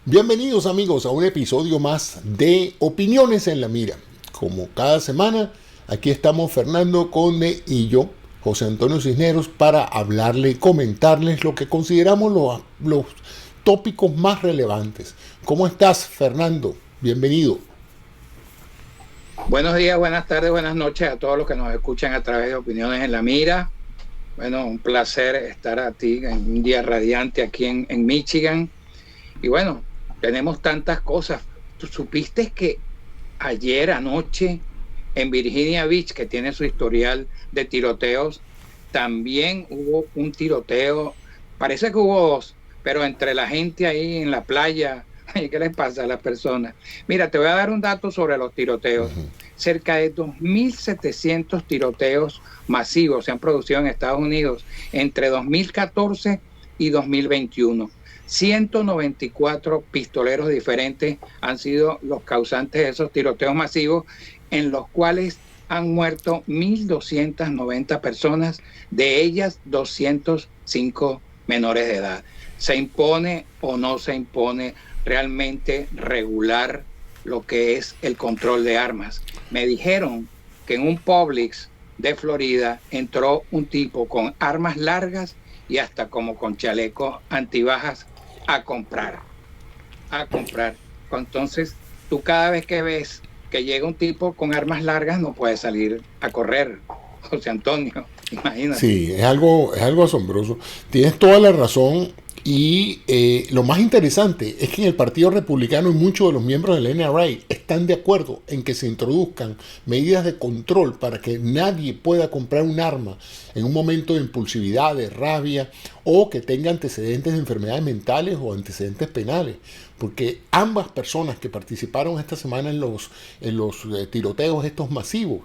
Bienvenidos amigos a un episodio más de Opiniones en la Mira. Como cada semana, aquí estamos Fernando Conde y yo, José Antonio Cisneros, para hablarle y comentarles lo que consideramos los tópicos más relevantes. ¿Cómo estás, Fernando? Bienvenido. Buenos días, buenas tardes, buenas noches a todos los que nos escuchan a través de Opiniones en la Mira. Bueno, un placer estar a ti en un día radiante aquí en Michigan. Y bueno, tenemos tantas cosas. ¿Tú supiste que ayer anoche en Virginia Beach, que tiene su historial de tiroteos, también hubo un tiroteo? Parece que hubo dos, pero entre la gente ahí en la playa, ¿qué les pasa a las personas? Mira, te voy a dar un dato sobre los tiroteos. Cerca de 2.700 tiroteos masivos se han producido en Estados Unidos entre 2014 y 2021. 194 pistoleros diferentes han sido los causantes de esos tiroteos masivos, en los cuales han muerto 1.290 personas, de ellas 205 menores de edad. ¿Se impone o no se impone realmente regular lo que es el control de armas? Me dijeron que en un Publix de Florida entró un tipo con armas largas y hasta como con chalecos antibajas a comprar, a comprar. Entonces, tú cada vez que ves que llega un tipo con armas largas, no puedes salir a correr, José Antonio, imagínate. Sí, es algo asombroso. Tienes toda la razón y lo más interesante es que en el Partido Republicano y muchos de los miembros del NRA están de acuerdo en que se introduzcan medidas de control para que nadie pueda comprar un arma en un momento de impulsividad, de rabia o que tenga antecedentes de enfermedades mentales o antecedentes penales. Porque ambas personas que participaron esta semana en los tiroteos estos masivos,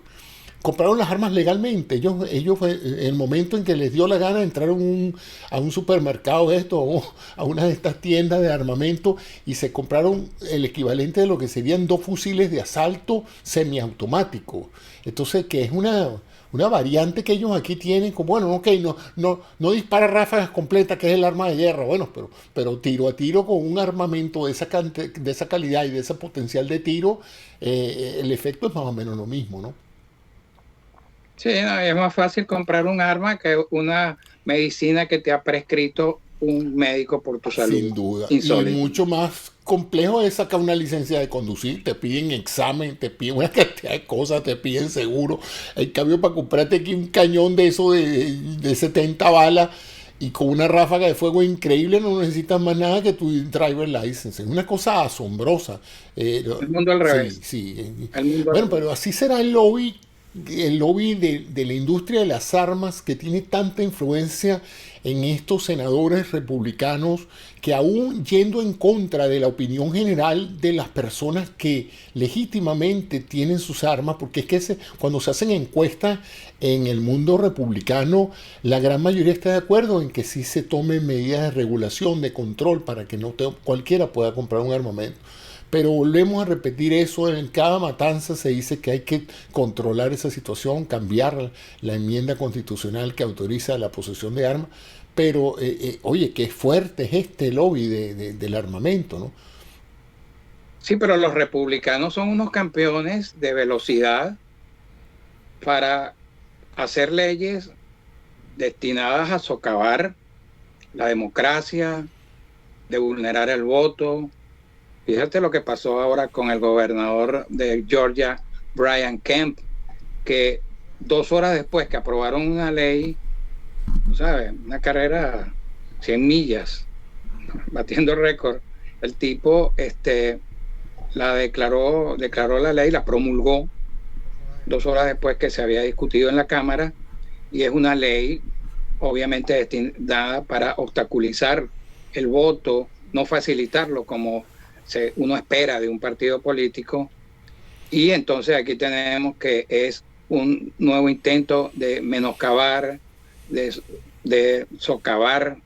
compraron las armas legalmente. Ellos en el momento en que les dio la gana entraron a un supermercado de esto, o a una de estas tiendas de armamento y se compraron el equivalente de lo que serían dos fusiles de asalto semiautomáticos. Entonces, que es una variante que ellos aquí tienen, como bueno, ok, no dispara ráfagas completas, que es el arma de guerra, bueno, pero tiro a tiro con un armamento de esa calidad y de ese potencial de tiro, el efecto es más o menos lo mismo, ¿no? Sí, no, es más fácil comprar un arma que una medicina que te ha prescrito un médico por tu Sin salud. duda. Y Insólito. mucho más complejo es sacar una licencia de conducir. Te piden examen, te piden una cantidad de cosas, te piden seguro. En cambio, para comprarte aquí un cañón de eso de 70 balas y con una ráfaga de fuego increíble, no necesitas más nada que tu driver license. Es una cosa asombrosa. Eh, El mundo al sí, revés. sí. El mundo al Bueno, revés. pero así será el lobby de la industria de las armas que tiene tanta influencia en estos senadores republicanos que aún yendo en contra de la opinión general de las personas que legítimamente tienen sus armas, porque es que cuando se hacen encuestas en el mundo republicano, la gran mayoría está de acuerdo en que sí se tomen medidas de regulación, de control, para que no cualquiera pueda comprar un armamento. Pero volvemos a repetir eso, en cada matanza se dice que hay que controlar esa situación, cambiar la enmienda constitucional que autoriza la posesión de armas, pero oye, qué fuerte es este lobby del armamento, ¿no? Sí, pero los republicanos son unos campeones de velocidad para hacer leyes destinadas a socavar la democracia, de vulnerar el voto. Fíjate lo que pasó ahora con el gobernador de Georgia, Brian Kemp, que 2 horas después que aprobaron una ley, ¿sabes? Una carrera 100 millas, batiendo récord, el tipo la declaró la ley, la promulgó 2 horas después que se había discutido en la Cámara, y es una ley obviamente destinada para obstaculizar el voto, no facilitarlo como uno espera de un partido político. Y entonces aquí tenemos que es un nuevo intento de menoscabar, de socavar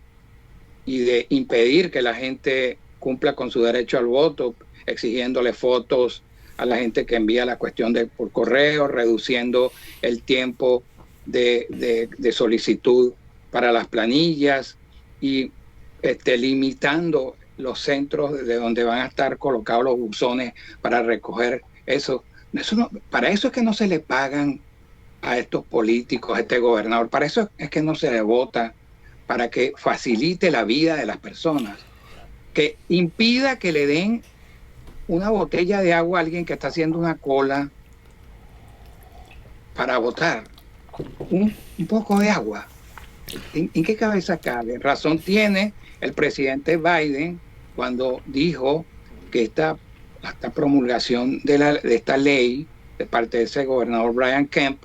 y de impedir que la gente cumpla con su derecho al voto, exigiéndole fotos a la gente que envía la cuestión por correo, reduciendo el tiempo de solicitud para las planillas y limitando los centros de donde van a estar colocados los buzones para recoger eso. Para eso es que no se le pagan a estos políticos, a este gobernador. Para eso es que no se le vota, para que facilite la vida de las personas, que impida que le den una botella de agua a alguien que está haciendo una cola para votar. Un poco de agua. ¿En qué cabeza cabe? Razón tiene el presidente Biden cuando dijo que esta promulgación de esta ley de parte de ese gobernador Brian Kemp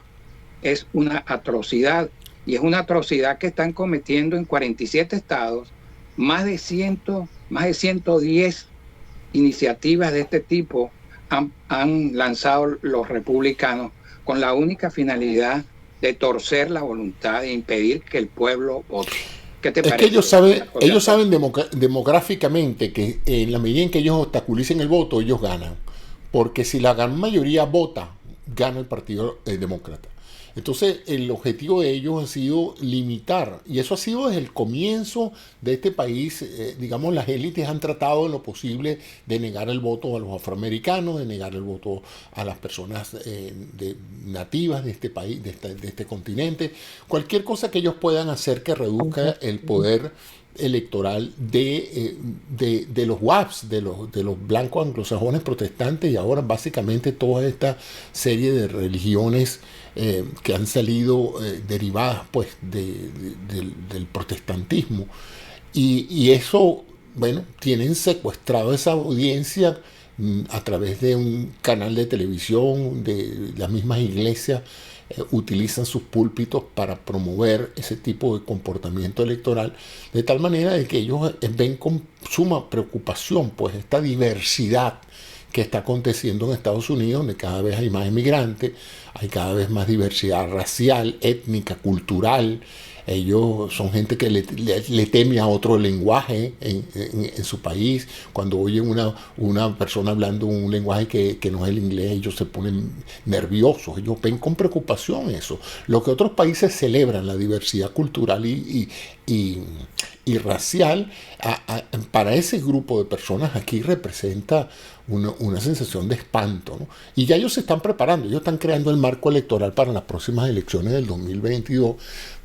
es una atrocidad, y es una atrocidad que están cometiendo en 47 estados, más de 110 iniciativas de este tipo han lanzado los republicanos con la única finalidad de torcer la voluntad e impedir que el pueblo vote. ¿Qué te parece? Que ellos saben demográficamente que en la medida en que ellos obstaculicen el voto, ellos ganan. Porque si la gran mayoría vota, gana el Partido Demócrata. Entonces, el objetivo de ellos ha sido limitar, y eso ha sido desde el comienzo de este país. Digamos, las élites han tratado en lo posible de negar el voto a los afroamericanos, de negar el voto a las personas nativas de este país, de este continente. Cualquier cosa que ellos puedan hacer que reduzca el poder electoral de los WAPs, de los blancos anglosajones protestantes, y ahora básicamente toda esta serie de religiones que han salido derivadas pues del protestantismo, y eso, bueno, tienen secuestrado esa audiencia a través de un canal de televisión, de las mismas iglesias. Utilizan sus púlpitos para promover ese tipo de comportamiento electoral, de tal manera de que ellos ven con suma preocupación pues esta diversidad que está aconteciendo en Estados Unidos, donde cada vez hay más inmigrantes, hay cada vez más diversidad racial, étnica, cultural. Ellos son gente que le teme a otro lenguaje en su país. Cuando oyen una persona hablando un lenguaje que no es el inglés, ellos se ponen nerviosos. Ellos ven con preocupación eso. Lo que otros países celebran, la diversidad cultural y racial, para ese grupo de personas aquí representa una sensación de espanto, ¿no? Y ya ellos se están preparando, ellos están creando el marco electoral para las próximas elecciones del 2022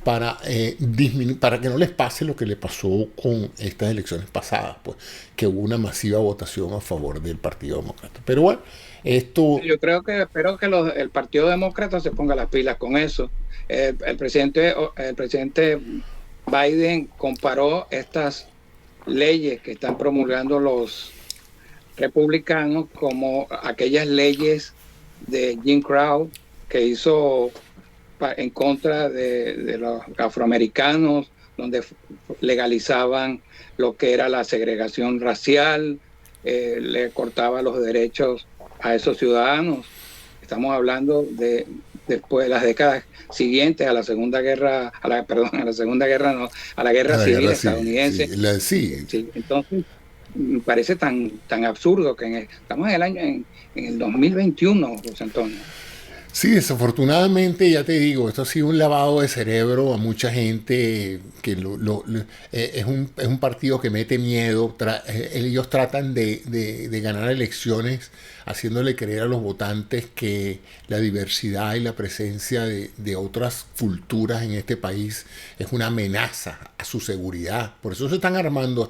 para que no les pase lo que le pasó con estas elecciones pasadas, pues, que hubo una masiva votación a favor del Partido Demócrata. Pero bueno, espero que el Partido Demócrata se ponga las pilas con eso. El presidente Biden comparó estas leyes que están promulgando los republicanos como aquellas leyes de Jim Crow que hizo en contra de los afroamericanos, donde legalizaban lo que era la segregación racial, le cortaba los derechos a esos ciudadanos. Estamos hablando de después de las décadas siguientes a la Segunda Guerra, a la Guerra Civil estadounidense. Sí. Entonces, me parece tan absurdo que estamos en el 2021, José Antonio. Sí, desafortunadamente, ya te digo, esto ha sido un lavado de cerebro a mucha gente, que es un partido que mete miedo. Ellos tratan de ganar elecciones haciéndole creer a los votantes que la diversidad y la presencia de otras culturas en este país es una amenaza a su seguridad. Por eso se están armando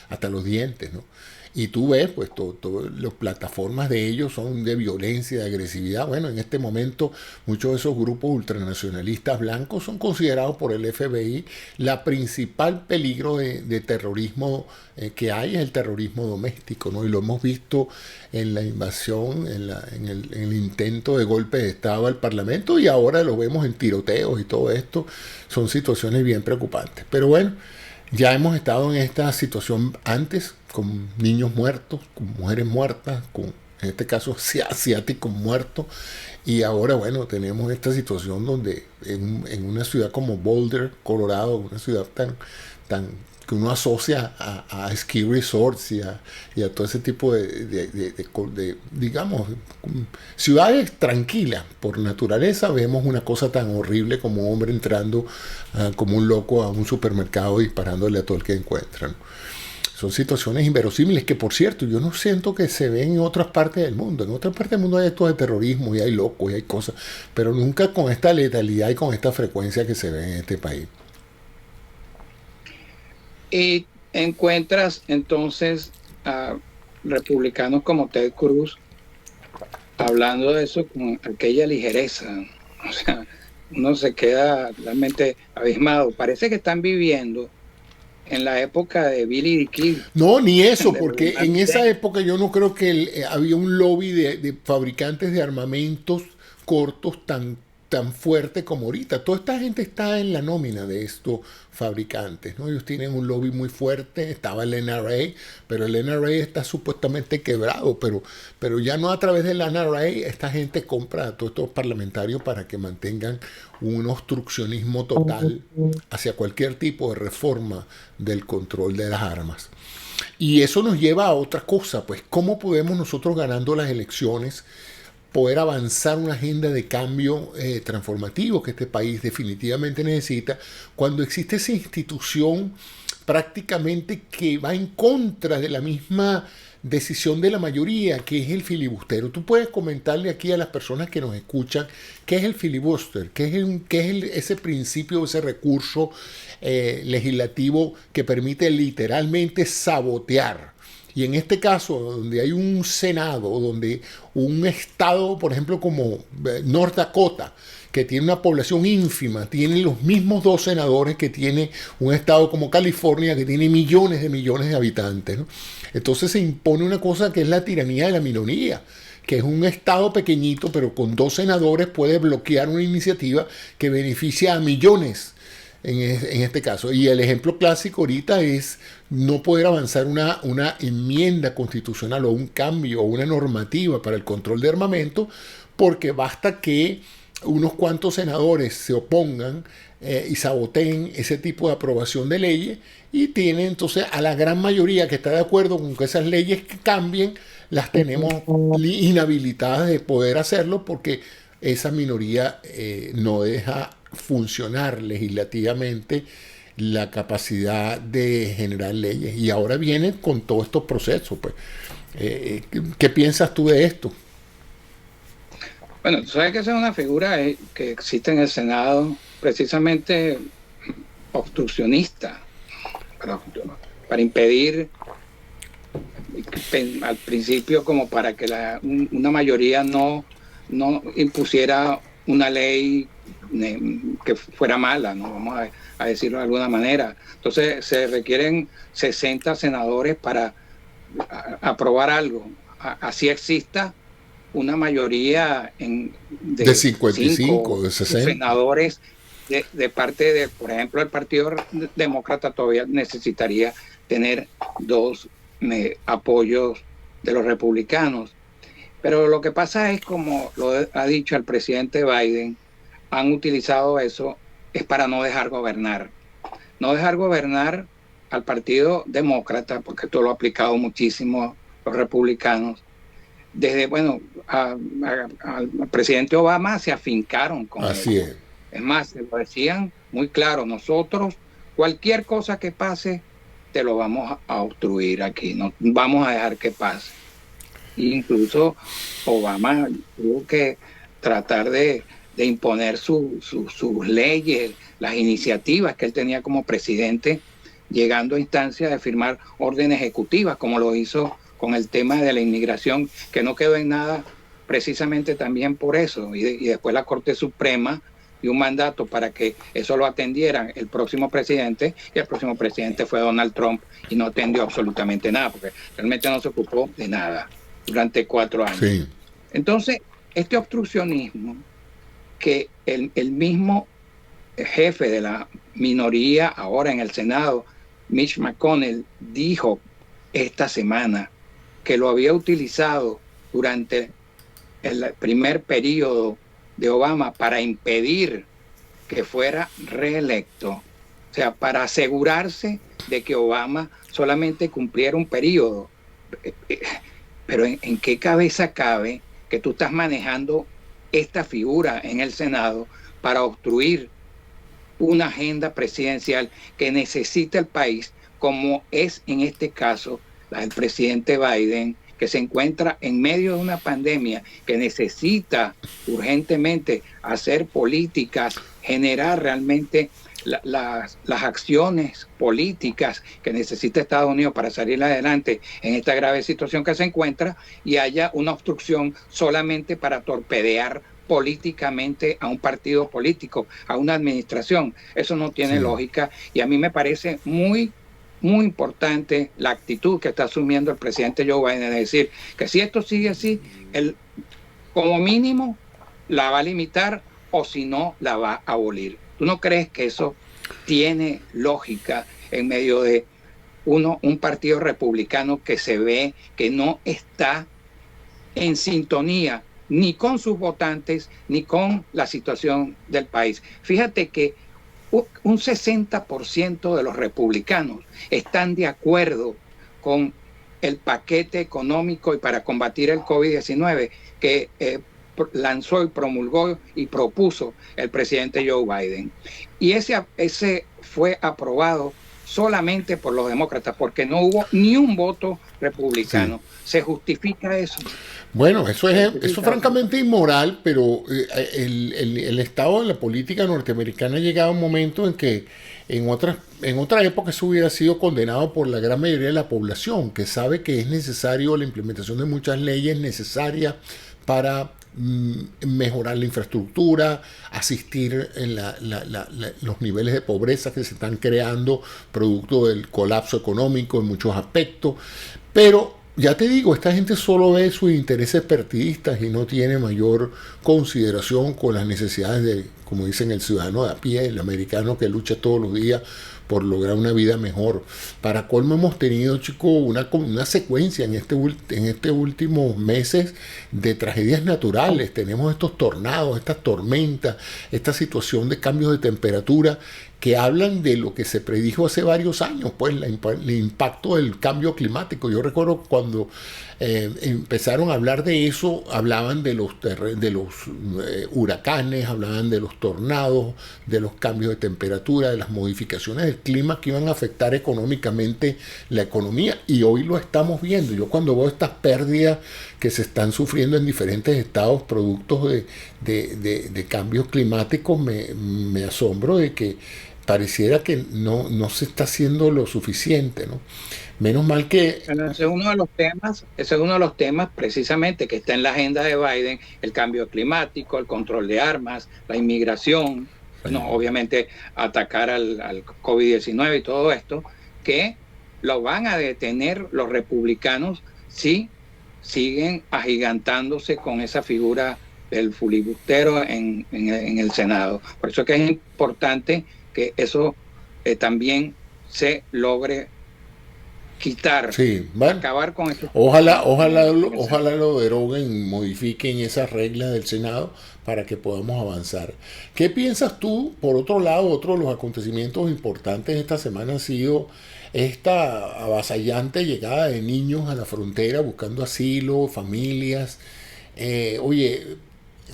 hasta los dientes, ¿no? Y tú ves, pues, las plataformas de ellos son de violencia, de agresividad. Bueno, en este momento muchos de esos grupos ultranacionalistas blancos son considerados por el FBI la principal peligro de terrorismo que hay, es el terrorismo doméstico, ¿no? Y lo hemos visto en la invasión, en el intento de golpe de Estado al Parlamento, y ahora lo vemos en tiroteos y todo esto. Son situaciones bien preocupantes. Pero bueno, ya hemos estado en esta situación antes, con niños muertos, con mujeres muertas, con, en este caso, asiáticos muertos, y ahora, bueno, tenemos esta situación donde en una ciudad como Boulder, Colorado, una ciudad tan que uno asocia a ski resorts y a todo ese tipo de digamos, ciudades tranquilas por naturaleza, vemos una cosa tan horrible como un hombre entrando como un loco a un supermercado disparándole a todo el que encuentran. Son situaciones inverosímiles que, por cierto, yo no siento que se ven en otras partes del mundo. En otras partes del mundo hay actos de terrorismo y hay locos y hay cosas, pero nunca con esta letalidad y con esta frecuencia que se ve en este país. Y encuentras entonces a republicanos como Ted Cruz hablando de eso con aquella ligereza. O sea, uno se queda realmente abismado. Parece que están viviendo en la época de Billy the Kid. No, ni eso, porque en esa época yo no creo que había un lobby de fabricantes de armamentos cortos tan fuerte como ahorita. Toda esta gente está en la nómina de estos fabricantes, ¿no? Ellos tienen un lobby muy fuerte, estaba el NRA, pero el NRA está supuestamente quebrado, pero ya no a través del NRA, esta gente compra a todos estos parlamentarios para que mantengan un obstruccionismo total hacia cualquier tipo de reforma del control de las armas. Y eso nos lleva a otra cosa, pues cómo podemos nosotros ganando las elecciones poder avanzar una agenda de cambio transformativo que este país definitivamente necesita cuando existe esa institución prácticamente que va en contra de la misma decisión de la mayoría, que es el filibustero. Tú puedes comentarle aquí a las personas que nos escuchan qué es el filibuster, qué es ese principio, ese recurso legislativo que permite literalmente sabotear. Y en este caso, donde hay un Senado, donde un estado, por ejemplo, como North Dakota, que tiene una población ínfima, tiene los mismos 2 senadores que tiene un estado como California, que tiene millones de habitantes, ¿no? Entonces se impone una cosa que es la tiranía de la minoría, que es un estado pequeñito, pero con 2 senadores puede bloquear una iniciativa que beneficia a millones. En este caso. Y el ejemplo clásico ahorita es no poder avanzar una enmienda constitucional o un cambio o una normativa para el control de armamento, porque basta que unos cuantos senadores se opongan y saboteen ese tipo de aprobación de leyes y tienen entonces a la gran mayoría que está de acuerdo con que esas leyes que cambien, las tenemos inhabilitadas de poder hacerlo porque esa minoría no deja funcionar legislativamente la capacidad de generar leyes. Y ahora viene con todos estos procesos. Pues, ¿qué piensas tú de esto? Bueno, tú sabes que esa es una figura que existe en el Senado, precisamente obstruccionista, para impedir, al principio, como para que una mayoría no impusiera una ley que fuera mala, ¿no? Vamos a decirlo de alguna manera. Entonces se requieren 60 senadores para aprobar algo. Así exista una mayoría de 55, de 60 senadores de parte de, por ejemplo, el Partido Demócrata todavía necesitaría tener 2 apoyos de los republicanos. Pero lo que pasa es, como lo ha dicho el presidente Biden, han utilizado eso es para no dejar gobernar. No dejar gobernar al Partido Demócrata, porque esto lo ha aplicado muchísimo los republicanos. Desde, bueno, al presidente Obama se afincaron con Así eso. Es más, se lo decían muy claro, nosotros, cualquier cosa que pase, te lo vamos a obstruir aquí, no vamos a dejar que pase. Incluso Obama tuvo que tratar de imponer sus leyes, las iniciativas que él tenía como presidente, llegando a instancias de firmar órdenes ejecutivas, como lo hizo con el tema de la inmigración, que no quedó en nada precisamente también por eso. Y después la Corte Suprema dio un mandato para que eso lo atendieran el próximo presidente, y el próximo presidente fue Donald Trump, y no atendió absolutamente nada, porque realmente no se ocupó de nada durante 4 años. Sí. Entonces, este obstruccionismo que el mismo jefe de la minoría ahora en el Senado, Mitch McConnell, dijo esta semana que lo había utilizado durante el primer periodo de Obama para impedir que fuera reelecto, o sea, para asegurarse de que Obama solamente cumpliera un periodo. Pero ¿en qué cabeza cabe que tú estás manejando esta figura en el Senado para obstruir una agenda presidencial que necesita el país como es en este caso la del presidente Biden, que se encuentra en medio de una pandemia, que necesita urgentemente hacer políticas, generar realmente las acciones políticas que necesita Estados Unidos para salir adelante en esta grave situación que se encuentra, y haya una obstrucción solamente para torpedear políticamente a un partido político, a una administración. Eso no tiene lógica, y a mí me parece muy importante la actitud que está asumiendo el presidente Joe Biden, es decir, que si esto sigue así, él como mínimo la va a limitar, o si no, la va a abolir. ¿Tú no crees que eso tiene lógica en medio de un partido republicano que se ve que no está en sintonía ni con sus votantes ni con la situación del país? Fíjate que un 60% de los republicanos están de acuerdo con el paquete económico y para combatir el COVID-19 que lanzó y promulgó y propuso el presidente Joe Biden. Y ese fue aprobado solamente por los demócratas, porque no hubo ni un voto republicano. ¿Se justifica eso? Bueno, eso es francamente inmoral, pero el estado de la política norteamericana ha llegado a un momento en que en otra época eso hubiera sido condenado por la gran mayoría de la población, que sabe que es necesario la implementación de muchas leyes necesarias para mejorar la infraestructura, asistir en los niveles de pobreza que se están creando producto del colapso económico en muchos aspectos. Pero ya te digo, esta gente solo ve sus intereses partidistas y no tiene mayor consideración con las necesidades de, como dicen, el ciudadano de a pie, el americano que lucha todos los días por lograr una vida mejor. Para colmo hemos tenido, chicos, una secuencia en este últimos meses de tragedias naturales. Tenemos estos tornados, estas tormentas, esta situación de cambios de temperatura que hablan de lo que se predijo hace varios años, pues el impacto del cambio climático. Yo recuerdo cuando empezaron a hablar de eso, hablaban de los huracanes, hablaban de los tornados, de los cambios de temperatura, de las modificaciones del clima que iban a afectar económicamente la economía, y hoy lo estamos viendo. Yo cuando veo estas pérdidas que se están sufriendo en diferentes estados productos de cambios climáticos, me asombro de que pareciera que no se está haciendo lo suficiente, ¿no? Menos mal que... Bueno, ese es uno de los temas precisamente que está en la agenda de Biden: el cambio climático, el control de armas, la inmigración, bueno, obviamente atacar al COVID-19 y todo esto, que lo van a detener los republicanos si siguen agigantándose con esa figura del filibustero en el Senado. Por eso es que es importante que eso también se logre quitar, bueno, acabar con esto. Ojalá lo deroguen, modifiquen esas reglas del Senado para que podamos avanzar. ¿Qué piensas tú? Por otro lado, otro de los acontecimientos importantes de esta semana ha sido esta avasallante llegada de niños a la frontera buscando asilo, familias. Oye,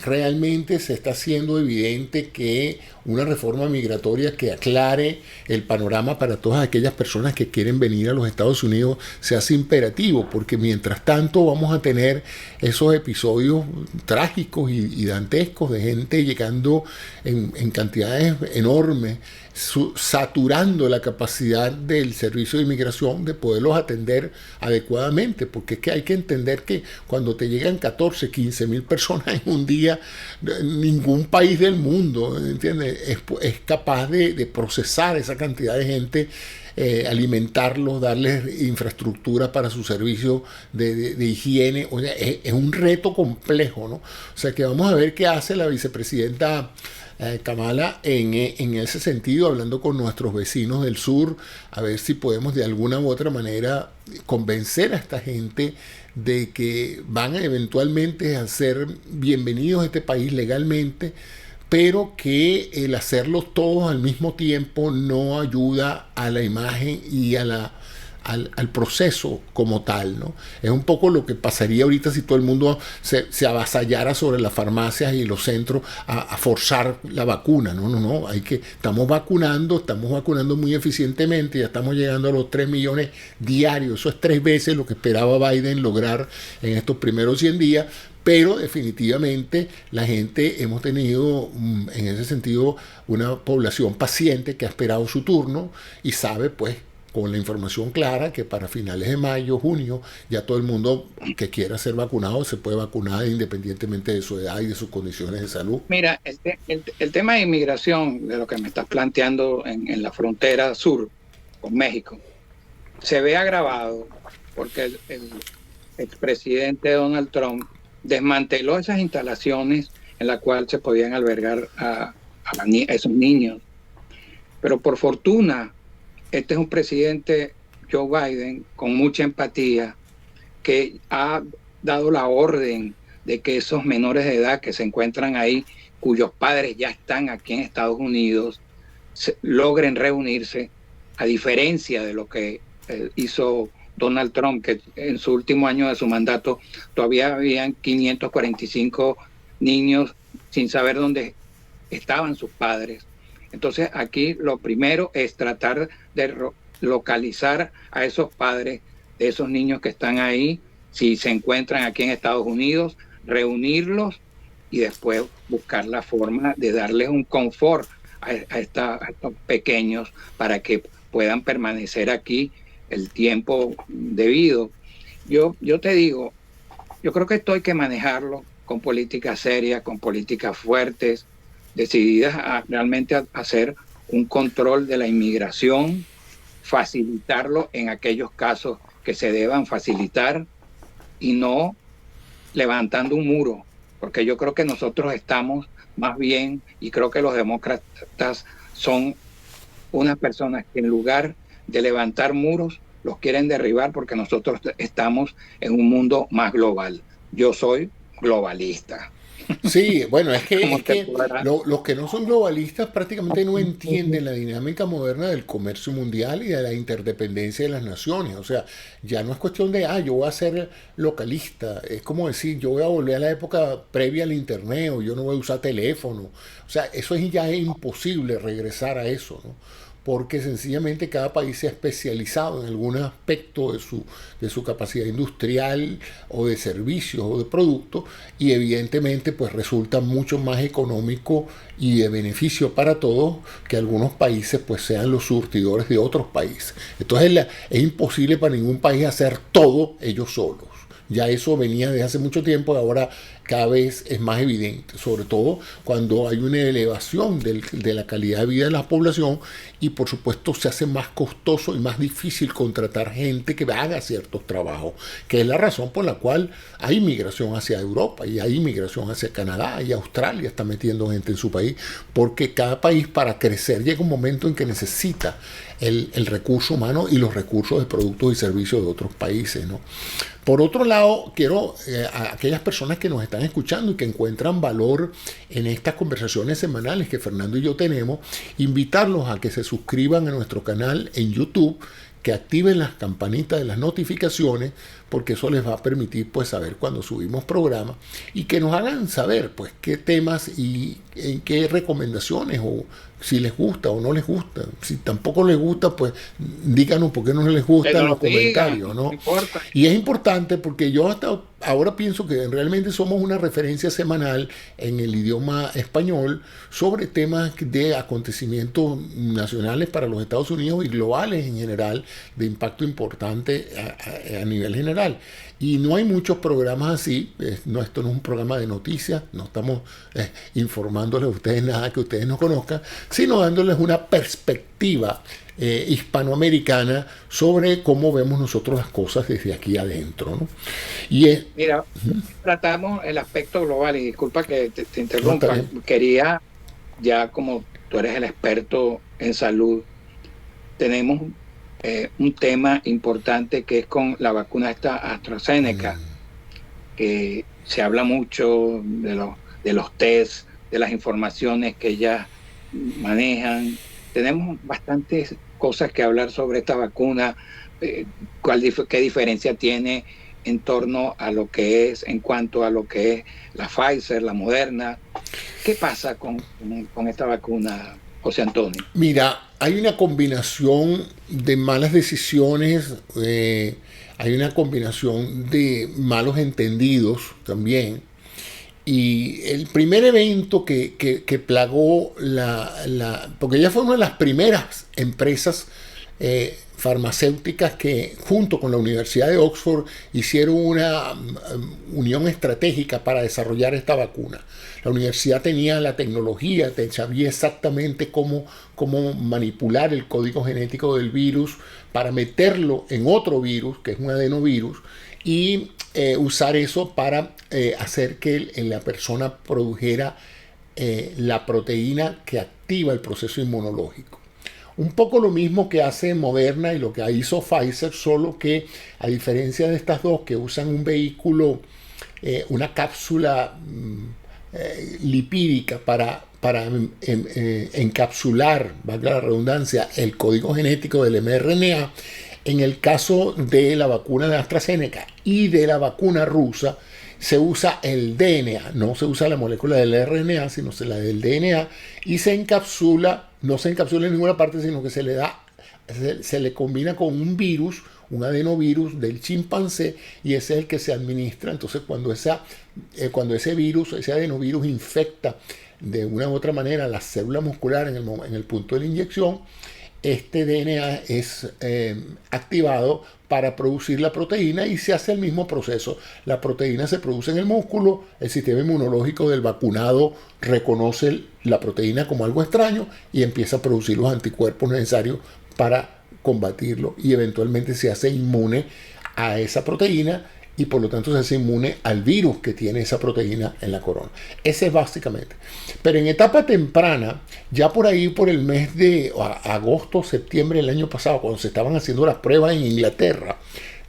realmente se está haciendo evidente que una reforma migratoria que aclare el panorama para todas aquellas personas que quieren venir a los Estados Unidos se hace imperativo, porque mientras tanto vamos a tener esos episodios trágicos y dantescos de gente llegando en cantidades enormes, saturando la capacidad del servicio de inmigración de poderlos atender adecuadamente, porque es que hay que entender que cuando te llegan 14, 15 mil personas en un día, ningún país del mundo, ¿entiendes?, es capaz de procesar esa cantidad de gente, alimentarlos, darles infraestructura para su servicio de higiene. O sea, es un reto complejo, ¿no? O sea, que vamos a ver qué hace la vicepresidenta Kamala en ese sentido, hablando con nuestros vecinos del sur, a ver si podemos de alguna u otra manera convencer a esta gente de que van eventualmente a ser bienvenidos a este país legalmente, pero que el hacerlo todos al mismo tiempo no ayuda a la imagen y a al proceso como tal, ¿no? Es un poco lo que pasaría ahorita si todo el mundo se avasallara sobre las farmacias y los centros a forzar la vacuna. No, estamos vacunando muy eficientemente, ya estamos llegando a los 3 millones diarios, eso es 3 veces lo que esperaba Biden lograr en estos primeros 100 días, pero definitivamente la gente hemos tenido en ese sentido una población paciente que ha esperado su turno y sabe pues con la información clara que para finales de mayo, junio, ya todo el mundo que quiera ser vacunado se puede vacunar independientemente de su edad y de sus condiciones de salud. Mira, el tema de inmigración, de lo que me estás planteando en la frontera sur con México, se ve agravado porque el expresidente Donald Trump desmanteló esas instalaciones en las cuales se podían albergar a esos niños. Pero por fortuna, este es un presidente, Joe Biden, con mucha empatía, que ha dado la orden de que esos menores de edad que se encuentran ahí, cuyos padres ya están aquí en Estados Unidos, logren reunirse, a diferencia de lo que hizo Donald Trump, que en su último año de su mandato todavía habían 545 niños sin saber dónde estaban sus padres. Entonces aquí lo primero es tratar de localizar a esos padres de esos niños que están ahí, si se encuentran aquí en Estados Unidos, reunirlos y después buscar la forma de darles un confort a estos pequeños para que puedan permanecer aquí el tiempo debido. Yo te digo, yo creo que esto hay que manejarlo con políticas serias, con políticas fuertes, decididas a realmente hacer un control de la inmigración, facilitarlo en aquellos casos que se deban facilitar y no levantando un muro, porque yo creo que nosotros estamos más bien, y creo que los demócratas son unas personas que en lugar de levantar muros, los quieren derribar porque nosotros estamos en un mundo más global. Yo soy globalista. Sí, bueno, es que los que no son globalistas prácticamente no entienden la dinámica moderna del comercio mundial y de la interdependencia de las naciones. O sea, ya no es cuestión de, yo voy a ser localista. Es como decir, yo voy a volver a la época previa al internet o yo no voy a usar teléfono. O sea, ya es imposible regresar a eso, ¿no? Porque sencillamente cada país se ha especializado en algún aspecto de su capacidad industrial o de servicios o de productos y evidentemente pues resulta mucho más económico y de beneficio para todos que algunos países pues sean los surtidores de otros países. Entonces es imposible para ningún país hacer todo ellos solos. Ya eso venía de hace mucho tiempo y ahora cada vez es más evidente, sobre todo cuando hay una elevación de la calidad de vida de la población y por supuesto se hace más costoso y más difícil contratar gente que haga ciertos trabajos, que es la razón por la cual hay migración hacia Europa y hay migración hacia Canadá y Australia está metiendo gente en su país, porque cada país para crecer llega un momento en que necesita el recurso humano y los recursos de productos y servicios de otros países, ¿no? Por otro lado, quiero a aquellas personas que nos están escuchando y que encuentran valor en estas conversaciones semanales que Fernando y yo tenemos, invitarlos a que se suscriban a nuestro canal en YouTube, que activen las campanitas de las notificaciones, porque eso les va a permitir pues saber cuando subimos programas y que nos hagan saber pues qué temas y en qué recomendaciones o si les gusta o no les gusta. Si tampoco les gusta, pues díganos por qué no les gusta en los comentarios, ¿no? Y es importante porque yo hasta ahora pienso que realmente somos una referencia semanal en el idioma español sobre temas de acontecimientos nacionales para los Estados Unidos y globales en general, de impacto importante a nivel general. Y no hay muchos programas así. Esto no es un programa de noticias, no estamos informándoles a ustedes nada que ustedes no conozcan, sino dándoles una perspectiva hispanoamericana sobre cómo vemos nosotros las cosas desde aquí adentro, ¿no? Mira, tratamos el aspecto global, y disculpa que te interrumpa, quería, ya como tú eres el experto en salud, tenemos un tema importante que es con la vacuna esta AstraZeneca, que se habla mucho de los tests, de las informaciones que ellas manejan, tenemos bastantes cosas que hablar sobre esta vacuna. ¿Qué diferencia tiene en torno a lo que es, en cuanto a lo que es la Pfizer, la Moderna? ¿Qué pasa con esta vacuna, José Antonio? Mira, hay una combinación de malas decisiones, hay una combinación de malos entendidos también. Y el primer evento que plagó porque ella fue una de las primeras empresas farmacéuticas que junto con la Universidad de Oxford hicieron una unión estratégica para desarrollar esta vacuna. La universidad tenía la tecnología, sabía exactamente cómo manipular el código genético del virus para meterlo en otro virus, que es un adenovirus, y usar eso para hacer que la persona produjera la proteína que activa el proceso inmunológico. Un poco lo mismo que hace Moderna y lo que hizo Pfizer, solo que a diferencia de estas dos que usan un vehículo, una cápsula lipídica para encapsular, valga la redundancia, el código genético del mRNA. En el caso de la vacuna de AstraZeneca y de la vacuna rusa, se usa el DNA, no se usa la molécula del RNA, sino la del DNA, y se encapsula, no se encapsula en ninguna parte, sino que se le combina con un virus, un adenovirus del chimpancé, y ese es el que se administra. Entonces, cuando ese virus, ese adenovirus infecta de una u otra manera la célula muscular en el punto de la inyección, este DNA es activado para producir la proteína y se hace el mismo proceso. La proteína se produce en el músculo, el sistema inmunológico del vacunado reconoce la proteína como algo extraño y empieza a producir los anticuerpos necesarios para combatirlo y eventualmente se hace inmune a esa proteína y por lo tanto se hace inmune al virus que tiene esa proteína en la corona. Ese es básicamente. Pero en etapa temprana, ya por ahí por el mes de agosto, septiembre del año pasado, cuando se estaban haciendo las pruebas en Inglaterra,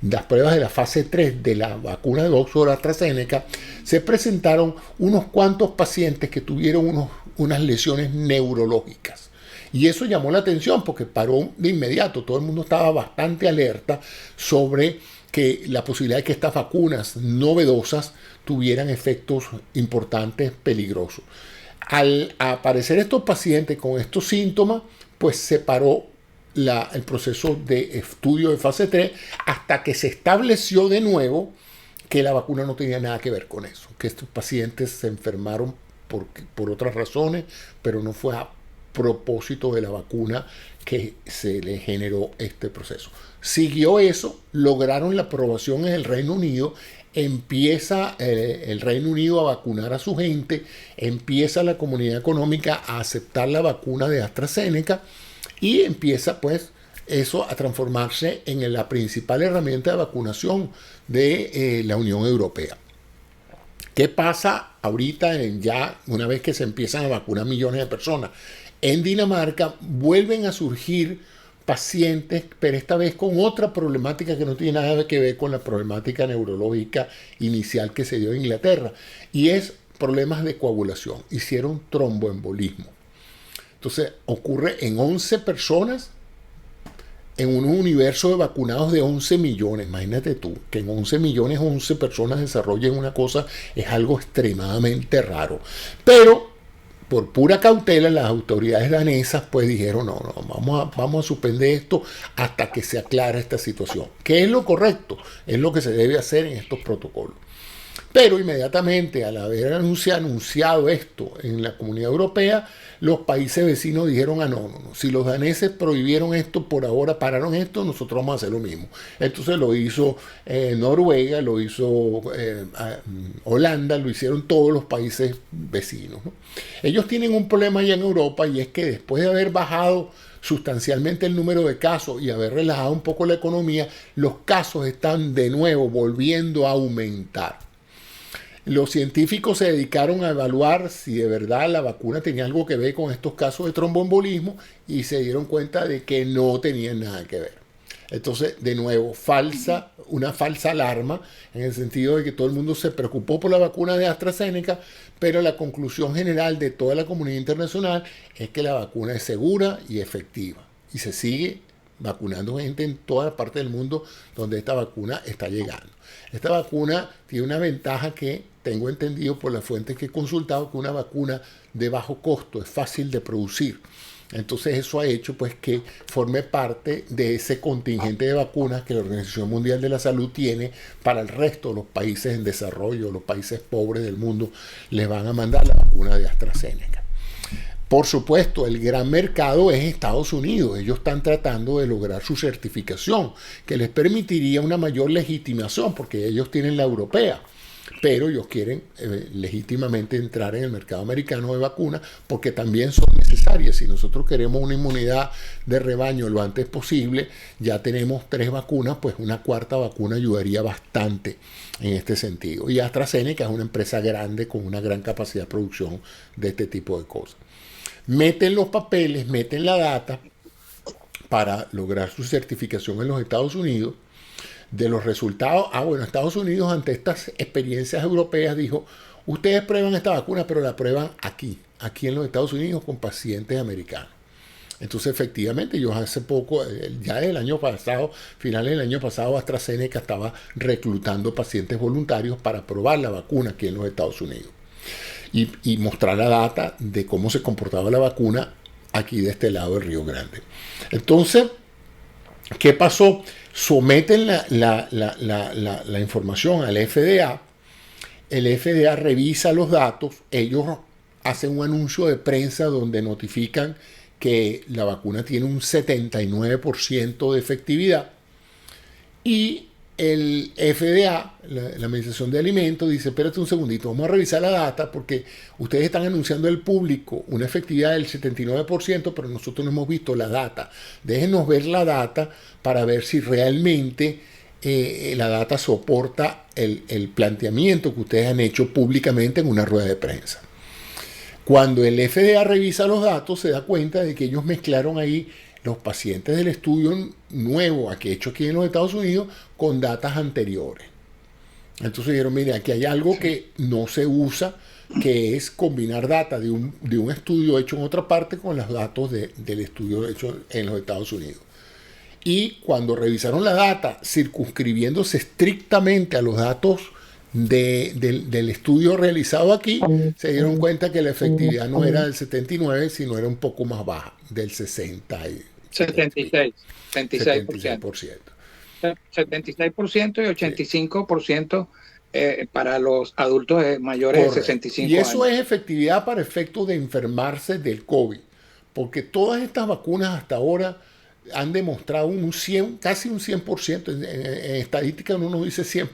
las pruebas de la fase 3 de la vacuna de Oxford AstraZeneca, se presentaron unos cuantos pacientes que tuvieron unas lesiones neurológicas. Y eso llamó la atención porque paró de inmediato. Todo el mundo estaba bastante alerta sobre que la posibilidad de que estas vacunas novedosas tuvieran efectos importantes, peligrosos. Al aparecer estos pacientes con estos síntomas, pues se paró el proceso de estudio de fase 3 hasta que se estableció de nuevo que la vacuna no tenía nada que ver con eso, que estos pacientes se enfermaron por otras razones, pero no fue a propósito de la vacuna que se le generó este proceso. Siguió eso, lograron la aprobación en el Reino Unido, empieza el Reino Unido a vacunar a su gente, empieza la comunidad económica a aceptar la vacuna de AstraZeneca y empieza pues eso a transformarse en la principal herramienta de vacunación de la Unión Europea. ¿Qué pasa ahorita ya una vez que se empiezan a vacunar millones de personas? En Dinamarca vuelven a surgir pacientes, pero esta vez con otra problemática que no tiene nada que ver con la problemática neurológica inicial que se dio en Inglaterra, y es problemas de coagulación. Hicieron tromboembolismo. Entonces ocurre en 11 personas en un universo de vacunados de 11 millones. Imagínate tú, que en 11 millones 11 personas desarrollen una cosa, es algo extremadamente raro. Pero por pura cautela, las autoridades danesas pues dijeron, no, vamos a suspender esto hasta que se aclare esta situación. ¿Qué es lo correcto? Es lo que se debe hacer en estos protocolos. Pero inmediatamente al haber anunciado esto en la Comunidad Europea, los países vecinos dijeron, no, si los daneses prohibieron esto, por ahora pararon esto, nosotros vamos a hacer lo mismo. Entonces lo hizo Noruega, lo hizo Holanda, lo hicieron todos los países vecinos, ¿no? Ellos tienen un problema allá en Europa y es que después de haber bajado sustancialmente el número de casos y haber relajado un poco la economía, los casos están de nuevo volviendo a aumentar. Los científicos se dedicaron a evaluar si de verdad la vacuna tenía algo que ver con estos casos de tromboembolismo y se dieron cuenta de que no tenían nada que ver. Entonces, de nuevo, una falsa alarma en el sentido de que todo el mundo se preocupó por la vacuna de AstraZeneca, pero la conclusión general de toda la comunidad internacional es que la vacuna es segura y efectiva. Y se sigue vacunando gente en toda parte del mundo donde esta vacuna está llegando. Esta vacuna tiene una ventaja que tengo entendido por las fuentes que he consultado, que una vacuna de bajo costo es fácil de producir. Entonces eso ha hecho pues que forme parte de ese contingente de vacunas que la Organización Mundial de la Salud tiene para el resto de los países en desarrollo, los países pobres del mundo, les van a mandar la vacuna de AstraZeneca. Por supuesto, el gran mercado es Estados Unidos. Ellos están tratando de lograr su certificación, que les permitiría una mayor legitimación, porque ellos tienen la europea. Pero ellos quieren legítimamente entrar en el mercado americano de vacunas porque también son necesarias. Si nosotros queremos una inmunidad de rebaño lo antes posible, ya tenemos 3 vacunas, pues una 4ª vacuna ayudaría bastante en este sentido. Y AstraZeneca es una empresa grande con una gran capacidad de producción de este tipo de cosas. Meten los papeles, meten la data para lograr su certificación en los Estados Unidos. De los resultados, Estados Unidos ante estas experiencias europeas dijo, ustedes prueban esta vacuna, pero la prueban aquí en los Estados Unidos con pacientes americanos. Entonces, efectivamente, yo hace poco, ya el año pasado, finales del año pasado, AstraZeneca estaba reclutando pacientes voluntarios para probar la vacuna aquí en los Estados Unidos. Y mostrar la data de cómo se comportaba la vacuna aquí de este lado del Río Grande. Entonces, ¿qué pasó? Someten la información al FDA, el FDA revisa los datos, ellos hacen un anuncio de prensa donde notifican que la vacuna tiene un 79% de efectividad y el FDA, la Administración de Alimentos, dice, espérate un segundito, vamos a revisar la data porque ustedes están anunciando al público una efectividad del 79%, pero nosotros no hemos visto la data. Déjenos ver la data para ver si realmente la data soporta el planteamiento que ustedes han hecho públicamente en una rueda de prensa. Cuando el FDA revisa los datos, se da cuenta de que ellos mezclaron ahí los pacientes del estudio nuevo hecho aquí en los Estados Unidos con datas anteriores. Entonces dijeron, mire, aquí hay algo que no se usa, que es combinar data de un estudio hecho en otra parte con los datos del estudio hecho en los Estados Unidos. Y cuando revisaron la data, circunscribiéndose estrictamente a los datos del estudio realizado aquí, se dieron cuenta que la efectividad no era del 79, sino era un poco más baja, del 76%. 76%. 76% y 85% para los adultos mayores. Correcto. De 65 y eso años. Es efectividad para efectos de enfermarse del COVID, porque todas estas vacunas hasta ahora han demostrado casi un 100%, en estadística uno nos dice 100%,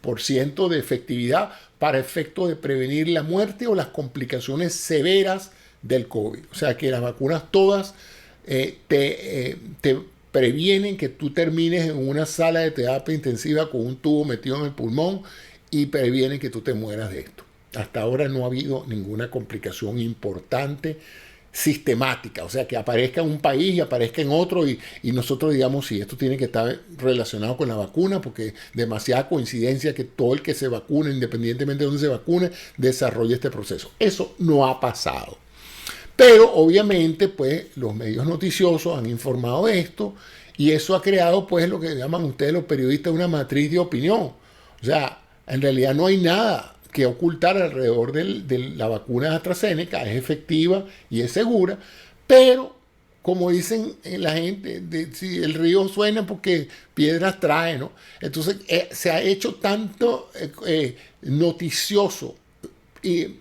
99.9999% de efectividad para efecto de prevenir la muerte o las complicaciones severas del COVID. O sea que las vacunas todas te previenen que tú termines en una sala de terapia intensiva con un tubo metido en el pulmón y previenen que tú te mueras de esto. Hasta ahora no ha habido ninguna complicación importante sistemática, o sea, que aparezca en un país y aparezca en otro y nosotros digamos, sí, esto tiene que estar relacionado con la vacuna porque demasiada coincidencia que todo el que se vacune, independientemente de dónde se vacune, desarrolle este proceso. Eso no ha pasado. Pero obviamente, pues, los medios noticiosos han informado de esto y eso ha creado, pues, lo que llaman ustedes los periodistas una matriz de opinión. O sea, en realidad no hay nada que ocultar alrededor de la vacuna de AstraZeneca, es efectiva y es segura, pero como dicen la gente, si el río suena porque piedras trae, ¿no? Entonces se ha hecho tanto noticioso y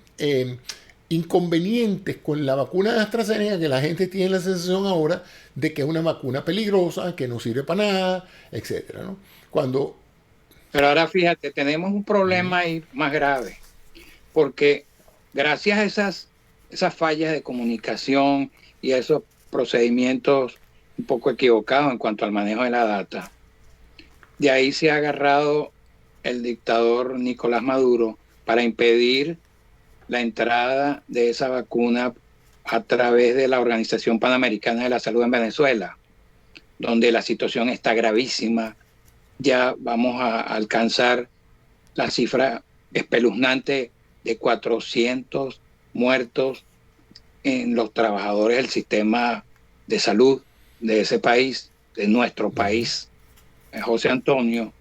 inconvenientes con la vacuna de AstraZeneca que la gente tiene la sensación ahora de que es una vacuna peligrosa, que no sirve para nada, etcétera, ¿no? Pero ahora fíjate, tenemos un problema ahí más grave, porque gracias a esas fallas de comunicación y a esos procedimientos un poco equivocados en cuanto al manejo de la data, de ahí se ha agarrado el dictador Nicolás Maduro para impedir la entrada de esa vacuna a través de la Organización Panamericana de la Salud en Venezuela. donde la situación está gravísima. Ya vamos a alcanzar la cifra espeluznante de 400 muertos en los trabajadores del sistema de salud de ese país, de nuestro país, José Antonio.